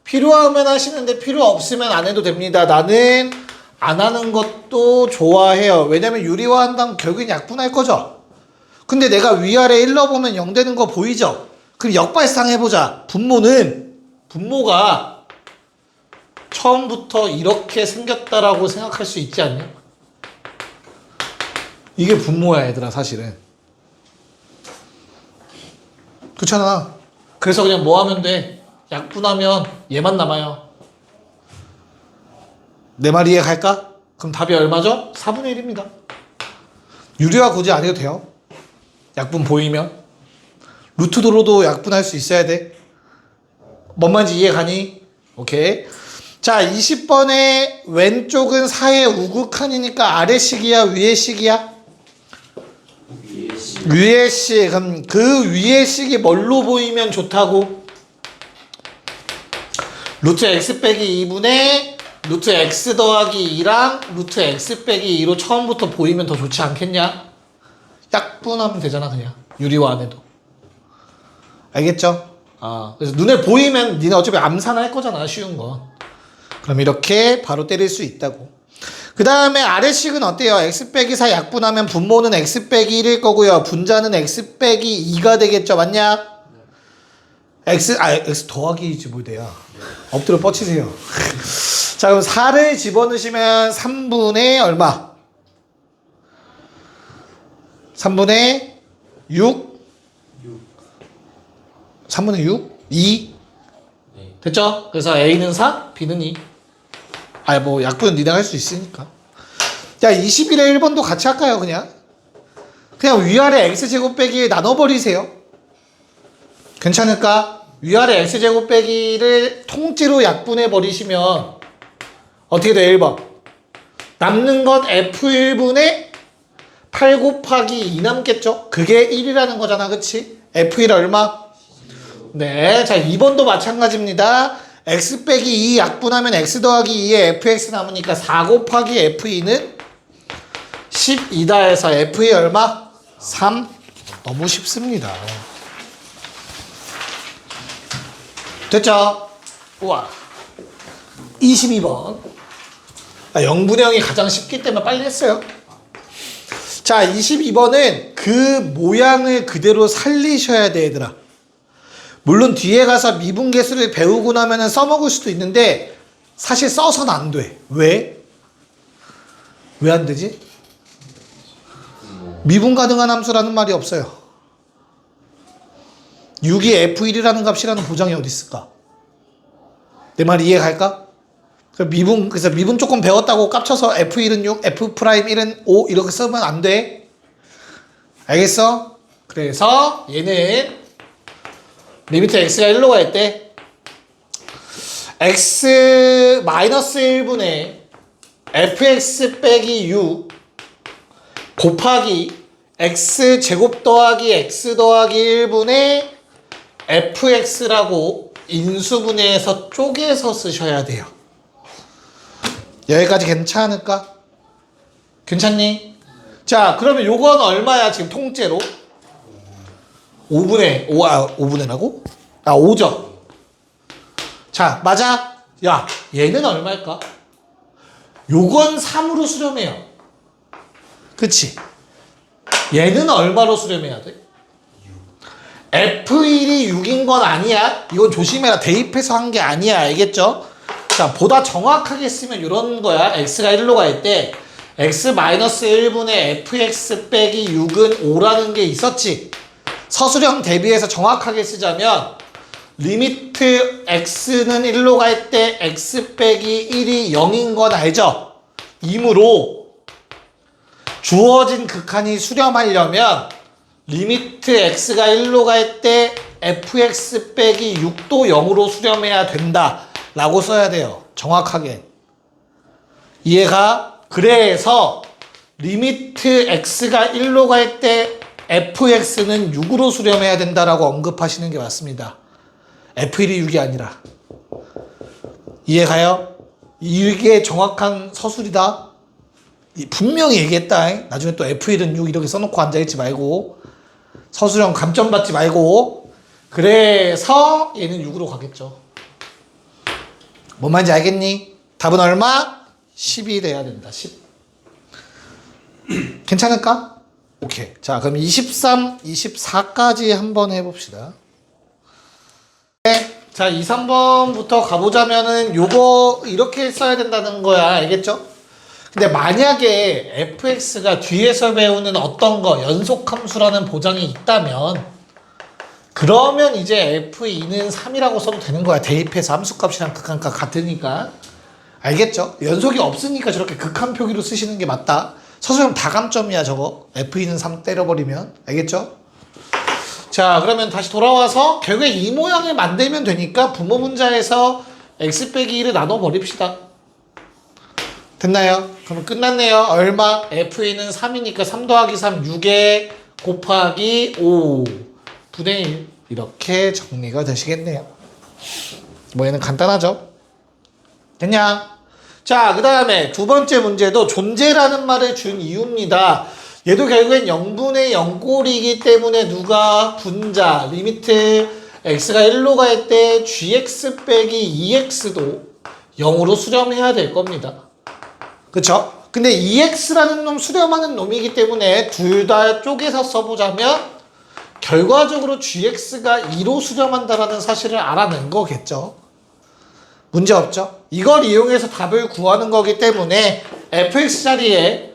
필요하면 하시는데 필요 없으면 안 해도 됩니다. 나는 안 하는 것도 좋아해요. 왜냐면 유리화 한다면 결국엔 약분할 거죠. 근데 내가 위아래 1 넣어보면 0 되는 거 보이죠? 그럼 역발상해보자. 분모가 처음부터 이렇게 생겼다라고 생각할 수 있지 않냐? 이게 분모야, 얘들아, 사실은. 그렇잖아. 그래서 그냥 뭐 하면 돼? 약분하면 얘만 남아요. 내 말 이해 갈까? 그럼 답이 얼마죠? 4분의 1입니다. 유리화 굳이 안 해도 돼요. 약분 보이면. 루트도로도 약분할 수 있어야 돼. 뭔 말인지 이해 가니? 오케이. 자, 20번에 왼쪽은 4의 우극한이니까 아래식이야, 위에식이야? 위에 식. 그럼 그 위에 식이 뭘로 보이면 좋다고? 루트 x 빼기 2분의 루트 x 더하기 2랑 루트 x 빼기 2로 처음부터 보이면 더 좋지 않겠냐? 약분하면 되잖아, 그냥. 유리화 안 해도. 알겠죠? 그래서 눈에 보이면 니네 어차피 암산할 거잖아, 쉬운 건. 그럼 이렇게 바로 때릴 수 있다고. 그 다음에 아래식은 어때요? x 빼기 4 약분하면 분모는 x 빼기 1일 거고요. 분자는 x 빼기 2가 되겠죠, 맞냐? x 더하기지 뭐 돼요. 엎드려 뻗치세요. 자, 그럼 4를 집어넣으시면 3분의 얼마? 3분의 6 3분의 6 2 네. 됐죠? 그래서 A는 4 B는 2. 아니 뭐 약분은 니네가 할 수 있으니까. 자 21에 1번도 같이 할까요? 그냥 위아래 x제곱 빼기 나눠버리세요. 괜찮을까? 위아래 x제곱 빼기를 통째로 약분해 버리시면 어떻게 돼? 1번 남는 것 f1분의 8 곱하기 2 남겠죠? 그게 1이라는 거잖아, 그치? f1 얼마? 네, 자 2번도 마찬가지입니다. x 빼기 2 약분하면 x 더하기 2에 fx 남으니까 4 곱하기 f2는 12다 해서 f2 얼마? 3. 너무 쉽습니다. 됐죠? 우와. 22번. 0분의 0이 가장 쉽기 때문에 빨리 했어요. 자, 22번은 그 모양을 그대로 살리셔야 돼, 얘들아. 물론 뒤에 가서 미분계수를 배우고 나면 써먹을 수도 있는데 사실 써서는 안 돼. 왜? 왜 안 되지? 미분 가능한 함수라는 말이 없어요. 6이 F1이라는 값이라는 보장이 어디 있을까? 내 말 이해 갈까? 그래서 미분 조금 배웠다고 깝쳐서 F1은 6, F'1은 5 이렇게 쓰면 안 돼. 알겠어? 그래서 얘는 리미트 x가 1로 갈 때 x 마이너스 1분의 fx 빼기 6 곱하기 x 제곱 더하기 x 더하기 1분의 fx라고 인수분해해서 쪼개서 쓰셔야 돼요. 여기까지 괜찮을까? 괜찮니? 자, 그러면 요건 얼마야 지금 통째로? 5분의라고? 5죠. 자, 맞아. 야, 얘는 얼마일까? 요건 3으로 수렴해요. 그치? 얘는 얼마로 수렴해야 돼? F1이 6인 건 아니야. 이건 조심해라. 대입해서 한 게 아니야. 알겠죠? 자, 보다 정확하게 쓰면 이런 거야. x가 1로 갈 때 x-1분의 fx 빼기 6은 5라는 게 있었지. 서술형 대비해서 정확하게 쓰자면 리미트 x는 1로 갈 때 x 빼기 1이 0인 건 알죠? 이므로 주어진 극한이 수렴하려면 리미트 x가 1로 갈 때 fx 빼기 6도 0으로 수렴해야 된다 라고 써야 돼요. 정확하게. 이해가? 그래서 리미트 x가 1로 갈 때 fx는 6으로 수렴해야 된다라고 언급하시는 게 맞습니다. f1이 6이 아니라. 이해가요? 이게 정확한 서술이다. 분명히 얘기했다. 나중에 또 f1은 6 이렇게 써놓고 앉아있지 말고 서술형 감점 받지 말고. 그래서 얘는 6으로 가겠죠. 뭔 말인지 알겠니? 답은 얼마? 10이 돼야 된다. 10. 괜찮을까? 오케이. 자, 그럼 23, 24까지 한번 해봅시다. 네. 자, 2, 3번부터 가보자면은 요거 이렇게 써야 된다는 거야. 알겠죠? 근데 만약에 fx가 뒤에서 배우는 어떤 거, 연속함수라는 보장이 있다면 그러면 이제 f2는 3이라고 써도 되는 거야. 대입해서 함수값이랑 극한값 같으니까. 알겠죠? 연속이 없으니까 저렇게 극한 표기로 쓰시는 게 맞다. 서술형 다감점이야 저거. f2는 3 때려버리면. 알겠죠? 자, 그러면 다시 돌아와서 결국에 이 모양을 만들면 되니까 분모 분자에서 x 빼기 1을 나눠버립시다. 됐나요? 그럼 끝났네요. 얼마? f2는 3이니까 3 더하기 3 6에 곱하기 5 분의 1 이렇게 정리가 되시겠네요. 뭐 얘는 간단하죠? 됐냐? 자, 그 다음에 두 번째 문제도 존재라는 말을 준 이유입니다. 얘도 결국엔 0분의 0꼴이기 때문에 누가 분자 리미트 x가 1로 갈 때 gx 빼기 2x도 0으로 수렴해야 될 겁니다. 그쵸? 근데 2x라는 놈 수렴하는 놈이기 때문에 둘 다 쪼개서 써보자면 결과적으로 gx가 2로 수렴한다라는 사실을 알아낸 거겠죠. 문제 없죠? 이걸 이용해서 답을 구하는 거기 때문에 fx 자리에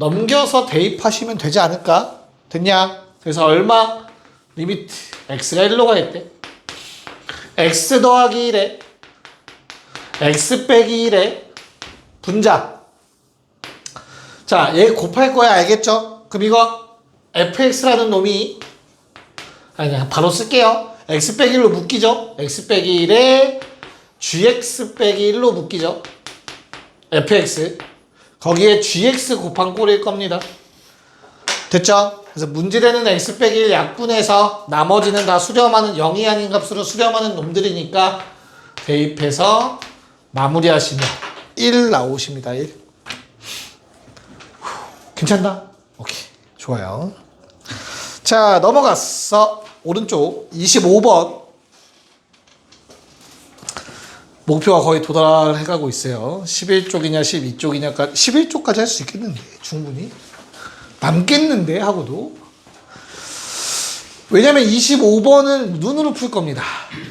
넘겨서 대입하시면 되지 않을까? 됐냐? 그래서 얼마? 리미트 x가 1로 가있대. x 더하기 1에 x 빼기 1에 분자. 자, 얘 곱할 거야, 알겠죠? 그럼 이거 fx라는 놈이 아니 바로 쓸게요. x 빼기 1로 묶이죠? x 빼기 1에 gx 빼기 1로 묶이죠? fx 거기에 gx 곱한 꼴일 겁니다. 됐죠? 그래서 문제되는 x 빼기 1 약분해서 나머지는 다 수렴하는 0이 아닌 값으로 수렴하는 놈들이니까 대입해서 마무리하시면 1 나오십니다. 1. 괜찮나? 오케이. 좋아요. 자, 넘어갔어. 오른쪽 25번. 목표가 거의 도달해가고 있어요. 11쪽이냐 12쪽이냐 11쪽까지 할 수 있겠는데 충분히 남겠는데 하고도. 왜냐면 25번은 눈으로 풀 겁니다.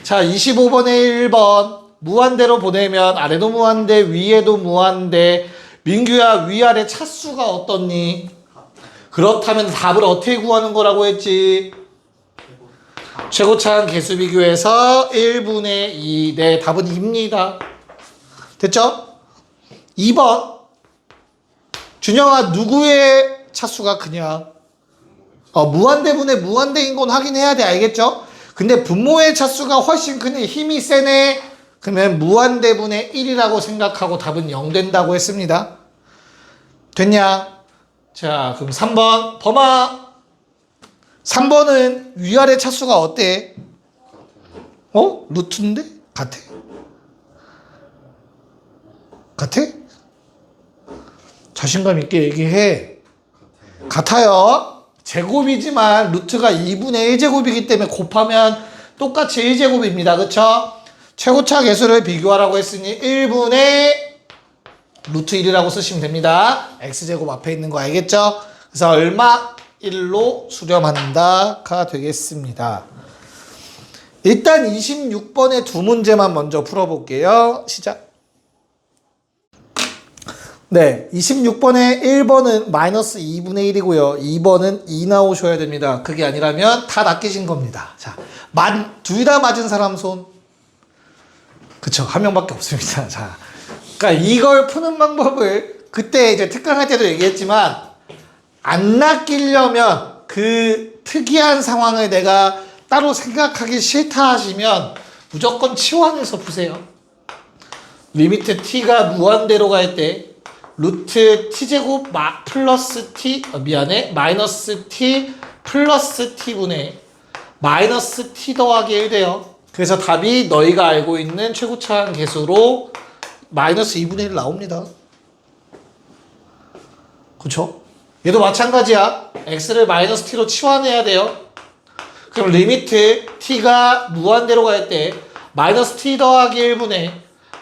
자, 25번에 1번 무한대로 보내면 아래도 무한대 위에도 무한대. 민규야 위아래 차수가 어떻니? 그렇다면 답을 어떻게 구하는 거라고 했지? 최고차항 개수 비교해서 1분의 2. 네, 답은 2입니다. 됐죠? 2번. 준영아, 누구의 차수가 크냐? 무한대분의 무한대인 건 확인해야 돼. 알겠죠? 근데 분모의 차수가 훨씬 크네. 힘이 세네. 그러면 무한대분의 1이라고 생각하고 답은 0 된다고 했습니다. 됐냐? 자, 그럼 3번. 범아. 3번은 위아래 차수가 어때? 루트인데? 같아? 같아? 자신감 있게 얘기해. 같아요. 제곱이지만 루트가 2분의 1제곱이기 때문에 곱하면 똑같이 1제곱입니다. 그쵸? 최고차 개수를 비교하라고 했으니 1분의 루트 1이라고 쓰시면 됩니다. x제곱 앞에 있는 거 알겠죠? 그래서 얼마? 1로 수렴한다가 되겠습니다. 일단 26번의 두 문제만 먼저 풀어볼게요. 시작. 네, 26번에 1번은 마이너스 2분의 1이고요. 2번은 2 나오셔야 됩니다. 그게 아니라면 다 낚이신 겁니다. 자, 둘 다 맞은 사람 손. 그쵸, 한 명밖에 없습니다. 자, 그러니까 이걸 푸는 방법을 그때 이제 특강할 때도 얘기했지만 안 낚이려면 그 특이한 상황을 내가 따로 생각하기 싫다 하시면 무조건 치환해서 푸세요. 리미트 t가 무한대로 갈 때 루트 t제곱 플러스 t 마이너스 t 플러스 t분의 마이너스 t 더하기 1 돼요. 그래서 답이 너희가 알고 있는 최고차항 개수로 마이너스 2분의 1 나옵니다. 그쵸? 얘도 마찬가지야. x를 마이너스 t로 치환해야 돼요. 그럼 리미트 t가 무한대로 갈 때 마이너스 t 더하기 1분의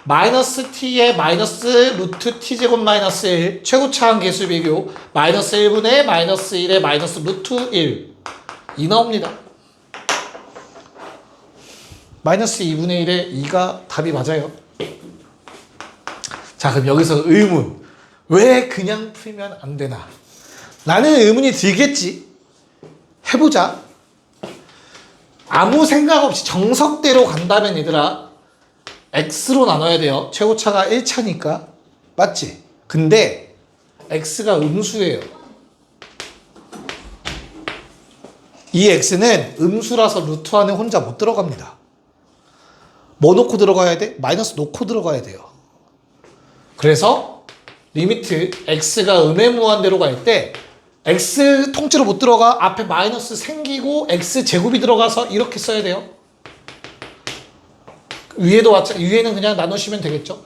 마이너스 t의 마이너스 루트 t제곱 마이너스 1 최고차항 개수 비교 마이너스 1분의 마이너스 1의 마이너스 루트 1 2 나옵니다. 마이너스 2분의 1의 2가 답이 맞아요. 자, 그럼 여기서 의문. 왜 그냥 풀면 안 되나? 라는 의문이 들겠지. 해보자. 아무 생각 없이 정석대로 간다면 얘들아 x로 나눠야 돼요. 최고차가 1차니까. 맞지? 근데 x가 음수예요. 이 x는 음수라서 루트 안에 혼자 못 들어갑니다. 뭐 놓고 들어가야 돼? 마이너스 놓고 들어가야 돼요. 그래서 리미트 x가 음의 무한대로 갈 때 x 통째로 못 들어가. 앞에 마이너스 생기고 x 제곱이 들어가서 이렇게 써야 돼요. 위에도 위에는 그냥 나누시면 되겠죠.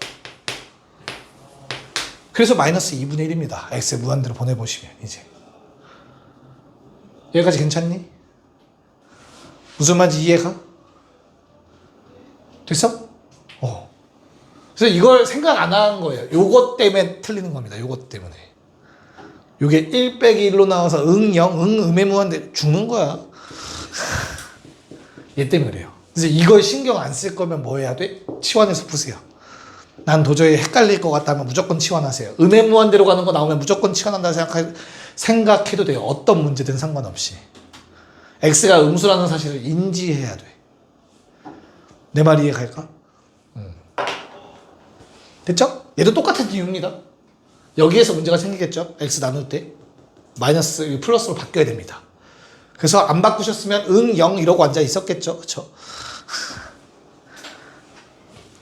그래서 마이너스 2분의 1입니다. x 무한대로 보내보시면 이제 여기까지 괜찮니? 무슨 말인지 이해가? 됐어? 그래서 이걸 생각 안 한 거예요. 요것 때문에 틀리는 겁니다. 요것 때문에. 요게 1 빼기 1로 나와서 0, 음의 무한대 죽는 거야. 얘 때문에 그래요. 그래서 이걸 신경 안 쓸 거면 뭐 해야 돼? 치환해서 푸세요. 난 도저히 헷갈릴 것 같다면 무조건 치환하세요. 음의 무한대로 가는 거 나오면 무조건 치환한다 생각해도 돼요. 어떤 문제든 상관없이. x가 음수라는 사실을 인지해야 돼. 내 말 이해갈까? 됐죠? 얘도 똑같은 이유입니다. 여기에서 문제가 생기겠죠? x 나눌 때 마이너스 플러스로 바뀌어야 됩니다. 그래서 안 바꾸셨으면 응, 0 이러고 앉아 있었겠죠? 그쵸?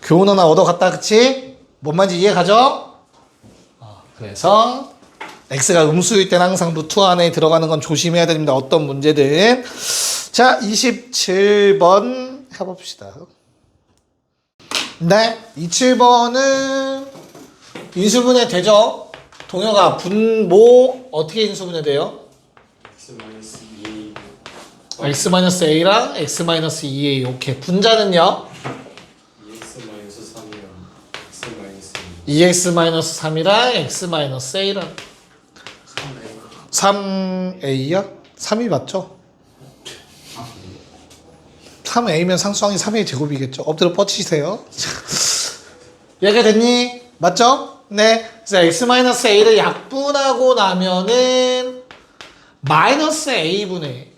교훈 하나 얻어갔다, 그치? 뭔 말인지 이해가죠? 그래서 x가 음수일 때는 항상 루트 안에 들어가는 건 조심해야 됩니다. 어떤 문제든. 자, 27번 해봅시다. 네, 27번은 인수분해 되죠? 동혁아, 분모 어떻게 인수분해 돼요? x-a랑 x-2a. 오케이. 분자는요? 2x-3이랑 x-a랑 3a요? 3이 맞죠? 3a면 상수항이 3a 제곱이겠죠? 엎드려 뻗치세요. 얘가 됐니? 맞죠? 네. 그래서 x-a를 약분하고 나면은 마이너스 a분의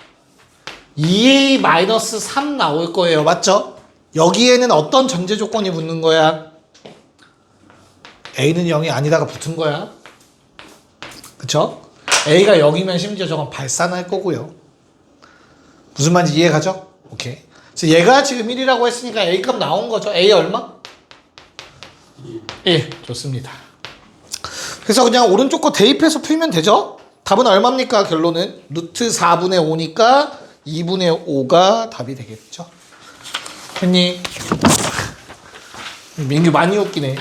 2a-3 나올 거예요. 맞죠? 여기에는 어떤 전제 조건이 붙는 거야? a는 0이 아니다가 붙은 거야. 그쵸? a가 0이면 심지어 저건 발산할 거고요. 무슨 말인지 이해가죠? 오케이. 그래서 얘가 지금 1이라고 했으니까 a 값 나온 거죠. a 얼마? 1. 좋습니다. 그래서 그냥 오른쪽 거 대입해서 풀면 되죠? 답은 얼마입니까? 결론은 루트 4분의 5니까 2분의 5가 답이 되겠죠. 했니? 민규 많이 웃기네.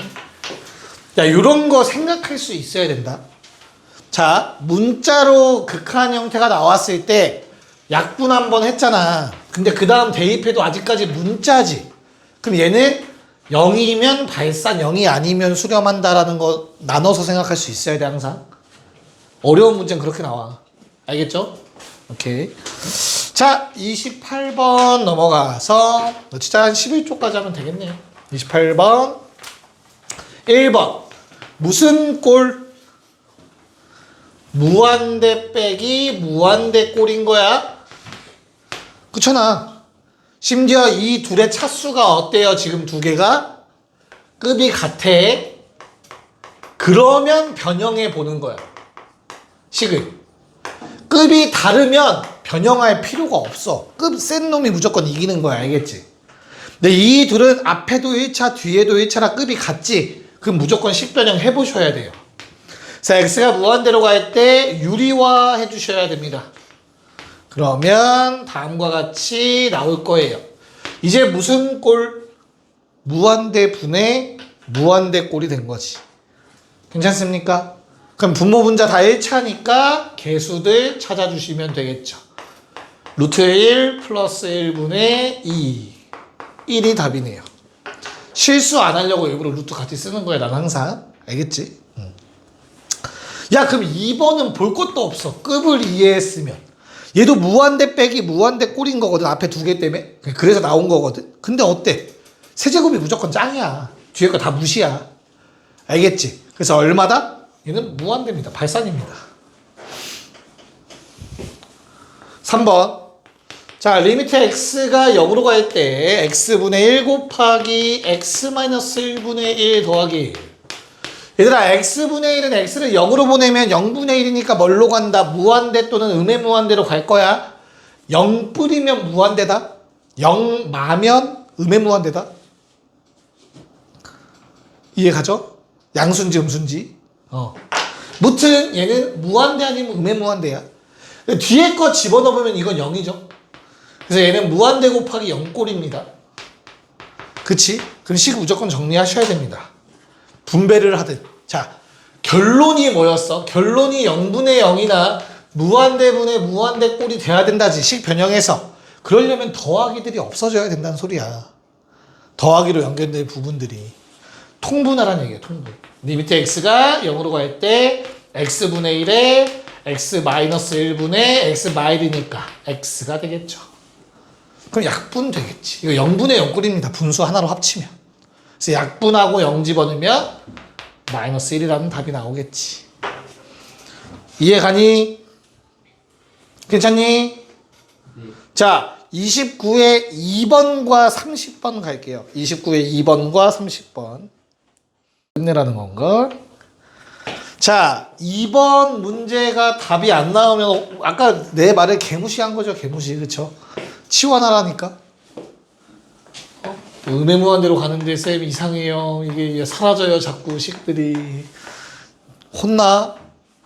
야, 요런 거 생각할 수 있어야 된다. 자, 문자로 극한 형태가 나왔을 때 약분 한번 했잖아. 근데 그 다음 대입해도 아직까지 문자지. 그럼 얘는 0이면 발산, 0이 아니면 수렴한다라는 거 나눠서 생각할 수 있어야 돼, 항상. 어려운 문제는 그렇게 나와. 알겠죠? 오케이. 자, 28번 넘어가서 진짜 한 11초까지 하면 되겠네요. 28번 1번 무슨 꼴? 무한대 빼기 무한대 꼴인 거야? 그렇잖아. 심지어 이 둘의 차수가 어때요? 지금 두 개가 급이 같아. 그러면 변형해 보는 거야. 식을. 급이 다르면 변형할 필요가 없어. 급 센 놈이 무조건 이기는 거야. 알겠지? 근데 이 둘은 앞에도 1차, 뒤에도 1차라 급이 같지? 그럼 무조건 식변형 해보셔야 돼요. 자, x가 무한대로 갈 때 유리화 해주셔야 됩니다. 그러면 다음과 같이 나올 거예요. 이제 무슨 꼴? 무한대 분의 무한대 꼴이 된 거지. 괜찮습니까? 그럼 분모 분자 다 1차니까 개수들 찾아주시면 되겠죠. 루트 1 플러스 1분의 2. 1이 답이네요. 실수 안 하려고 일부러 루트 같이 쓰는 거야, 난 항상. 알겠지? 야, 그럼 2번은 볼 것도 없어. 급을 이해했으면. 얘도 무한대 빼기 무한대 꼴인 거거든. 앞에 두 개 때문에. 그래서 나온 거거든. 근데 어때? 세제곱이 무조건 짱이야. 뒤에 거 다 무시야. 알겠지? 그래서 얼마다? 얘는 무한대입니다. 발산입니다. 3번. 자, 리미트 x가 0으로 갈 때 x분의 1 곱하기 x-1분의 1 더하기. 얘들아, x분의 1은 x를 0으로 보내면 0분의 1이니까 뭘로 간다? 무한대 또는 음의 무한대로 갈 거야. 0 뿌리면 무한대다. 0 마면 음의 무한대다. 이해가죠? 양수인지 음수인지. 무튼 얘는 무한대 아니면 음의 무한대야. 뒤에 거 집어넣으면 이건 0이죠. 그래서 얘는 무한대 곱하기 0꼴입니다. 그치? 그럼 식 무조건 정리하셔야 됩니다. 분배를 하든. 자, 결론이 뭐였어? 결론이 0분의 0이나 무한대분의 무한대 꼴이 돼야 된다지. 식 변형해서. 그러려면 더하기들이 없어져야 된다는 소리야. 더하기로 연결된 부분들이. 통분하라는 얘기야, 통분. 리미트 x가 0으로 갈 때 x분의 1에 x-1분의 x-1이니까 x가 되겠죠. 그럼 약분 되겠지. 이거 0분의 0꼴입니다. 분수 하나로 합치면. 그래서 약분하고 0 집어넣으면 마이너스 1이라는 답이 나오겠지. 이해 가니? 괜찮니? 자, 29의 2번과 30번 갈게요. 29의 2번과 30번. 끝내라는 건걸. 자, 2번 문제가 답이 안 나오면 아까 내 말을 개무시한 거죠. 개무시. 그쵸? 치환하라니까. 의매무한대로 가는데 쌤 이상해요. 이게 사라져요. 자꾸 식들이. 혼나?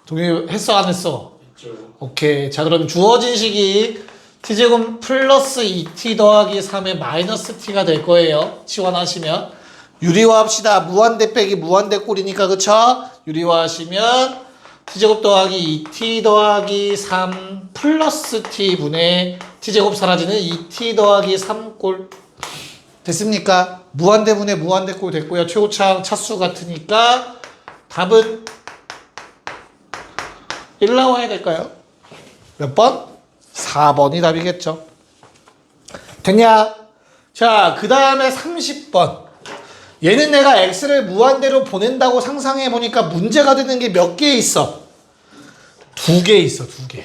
동의 했어 안 했어? 있죠. 오케이. 자, 그럼 주어진 식이 t제곱 플러스 2t 더하기 3의 마이너스 t가 될 거예요. 치환하시면. 유리화합시다. 무한대 빼기 무한대 꼴이니까 그쵸? 유리화하시면 t제곱 더하기 2t 더하기 3 플러스 t분의 t제곱 사라지는 2t 더하기 3꼴. 됐습니까? 무한대분의 무한대꼴 됐고요. 최고차항 차수 같으니까 답은 1 나와야 될까요? 몇 번? 4번이 답이겠죠. 됐냐? 자, 그 다음에 30번. 얘는 내가 x를 무한대로 보낸다고 상상해 보니까 문제가 되는 게 몇 개 있어? 2개 있어, 2개.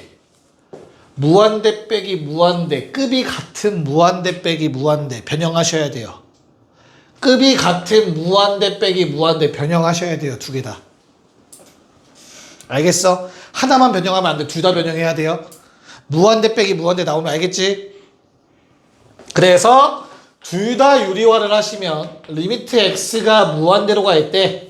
무한대 빼기 무한대, 급이 같은 무한대 빼기 무한대 변형하셔야 돼요. 급이 같은 무한대 빼기 무한대 변형하셔야 돼요. 2개 다. 알겠어? 하나만 변형하면 안 돼. 둘 다 변형해야 돼요. 무한대 빼기 무한대 나오면 알겠지? 그래서 둘 다 유리화를 하시면 리미트 x가 무한대로 갈 때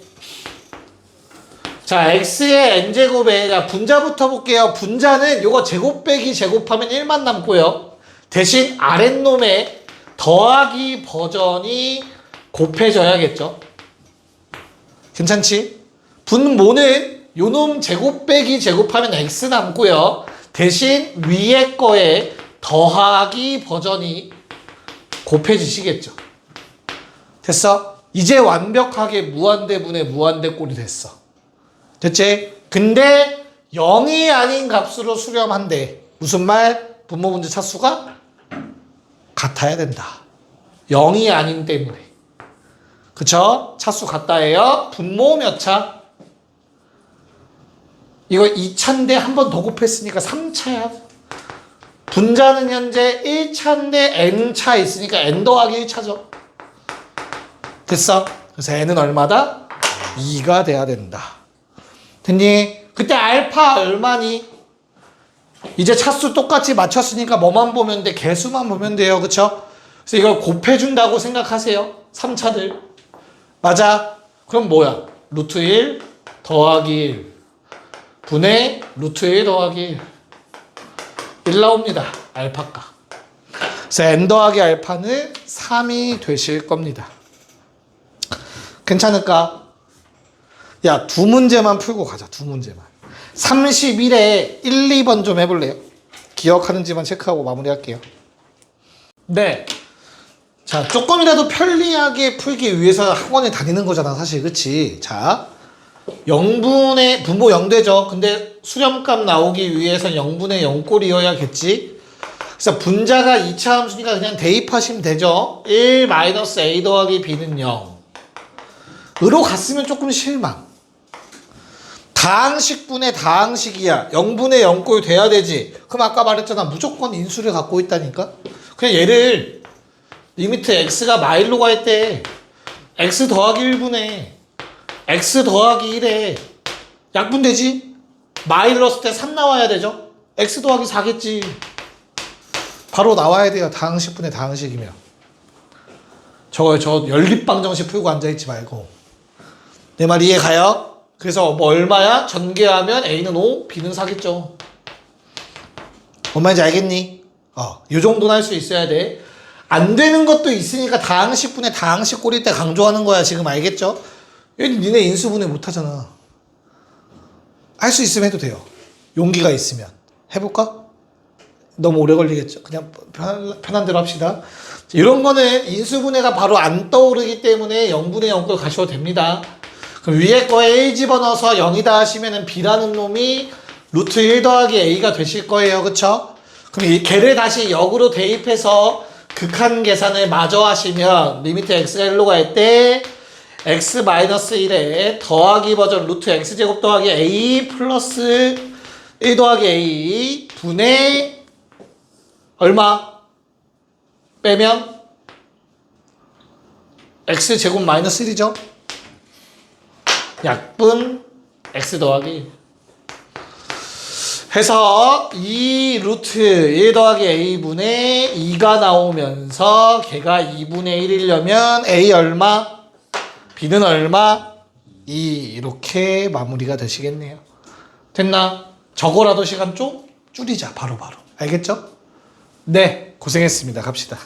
자, x의 n제곱에 자, 분자부터 볼게요. 분자는 요거 제곱 빼기 제곱하면 1만 남고요. 대신 아랫놈에 더하기 버전이 곱해져야겠죠. 괜찮지? 분모는 요놈 제곱 빼기 제곱하면 x 남고요. 대신 위에 거에 더하기 버전이 곱해지시겠죠. 됐어? 이제 완벽하게 무한대분의 무한대꼴이 됐어. 됐지? 근데 0이 아닌 값으로 수렴한대. 무슨 말? 분모 분자 차수가 같아야 된다. 0이 아닌 때문에. 그쵸? 차수 같다예요. 분모 몇 차? 이거 2차인데 한 번 더 곱했으니까 3차야. 분자는 현재 1차인데 n차 있으니까 n 더하기 1차죠. 됐어? 그래서 n은 얼마다? 2가 돼야 된다. 됐니? 그때 알파 얼마니? 이제 차수 똑같이 맞췄으니까 뭐만 보면 돼? 개수만 보면 돼요. 그쵸? 그래서 이걸 곱해준다고 생각하세요. 3차들. 맞아? 그럼 뭐야? 루트 1 더하기 1 분의 루트 1 더하기 1 나옵니다. 알파가. 그래서 n 더하기 알파는 3이 되실 겁니다. 괜찮을까? 야, 두 문제만 풀고 가자. 두 문제만. 31에 1, 2번 좀 해볼래요? 기억하는지만 체크하고 마무리할게요. 네. 자, 조금이라도 편리하게 풀기 위해서 학원에 다니는 거잖아, 사실. 그치? 자, 0분의, 분모 0 되죠? 근데 수렴값 나오기 위해서 0분의 0꼴이어야겠지? 그래서 분자가 2차 함수니까 그냥 대입하시면 되죠? 1 A 더하기 B는 0. 으로 갔으면 조금 실망. 다항식분의 다항식이야. 0분의 0꼴 돼야 되지. 그럼 아까 말했잖아. 무조건 인수를 갖고 있다니까? 그냥 얘를 리미트 x가 마일로 갈 때 x 더하기 1분의 x 더하기 1에 약분되지? 마일 넣었을 때 3 나와야 되죠? x 더하기 4겠지. 바로 나와야 돼요. 다항식분의 다항식이면. 저 연립방정식 풀고 앉아있지 말고. 내 말 이해 가요? 그래서 뭐 얼마야? 전개하면 A는 5, B는 4겠죠. 뭔 말인지 알겠니? 요 정도는 할 수 있어야 돼. 안 되는 것도 있으니까 다항식분의 다항식 꼴일 때 강조하는 거야. 지금 알겠죠? 니네 인수분해 못하잖아. 할 수 있으면 해도 돼요. 용기가 있으면. 해볼까? 너무 오래 걸리겠죠. 그냥 편한 대로 합시다. 이런 거는 인수분해가 바로 안 떠오르기 때문에 0분의 0꼴 가셔도 됩니다. 그럼 위에 거에 A 집어넣어서 0이다 하시면은 B라는 놈이 루트 1 더하기 A가 되실 거예요. 그쵸? 그럼 이 걔를 다시 역으로 대입해서 극한 계산을 마저 하시면 리미트 x가 1로 갈 때 x-1에 더하기 버전 루트 x제곱 더하기 a 플러스 1 더하기 a 분의 얼마? 빼면 x제곱 마이너스 1이죠. 약분 x 더하기 1 해서 2 루트 1 더하기 a분의 2가 나오면서 걔가 2분의 1이려면 a 얼마? b는 얼마? 2 이렇게 마무리가 되시겠네요. 됐나? 저거라도 시간 좀 줄이자 바로바로. 알겠죠? 네, 고생했습니다. 갑시다.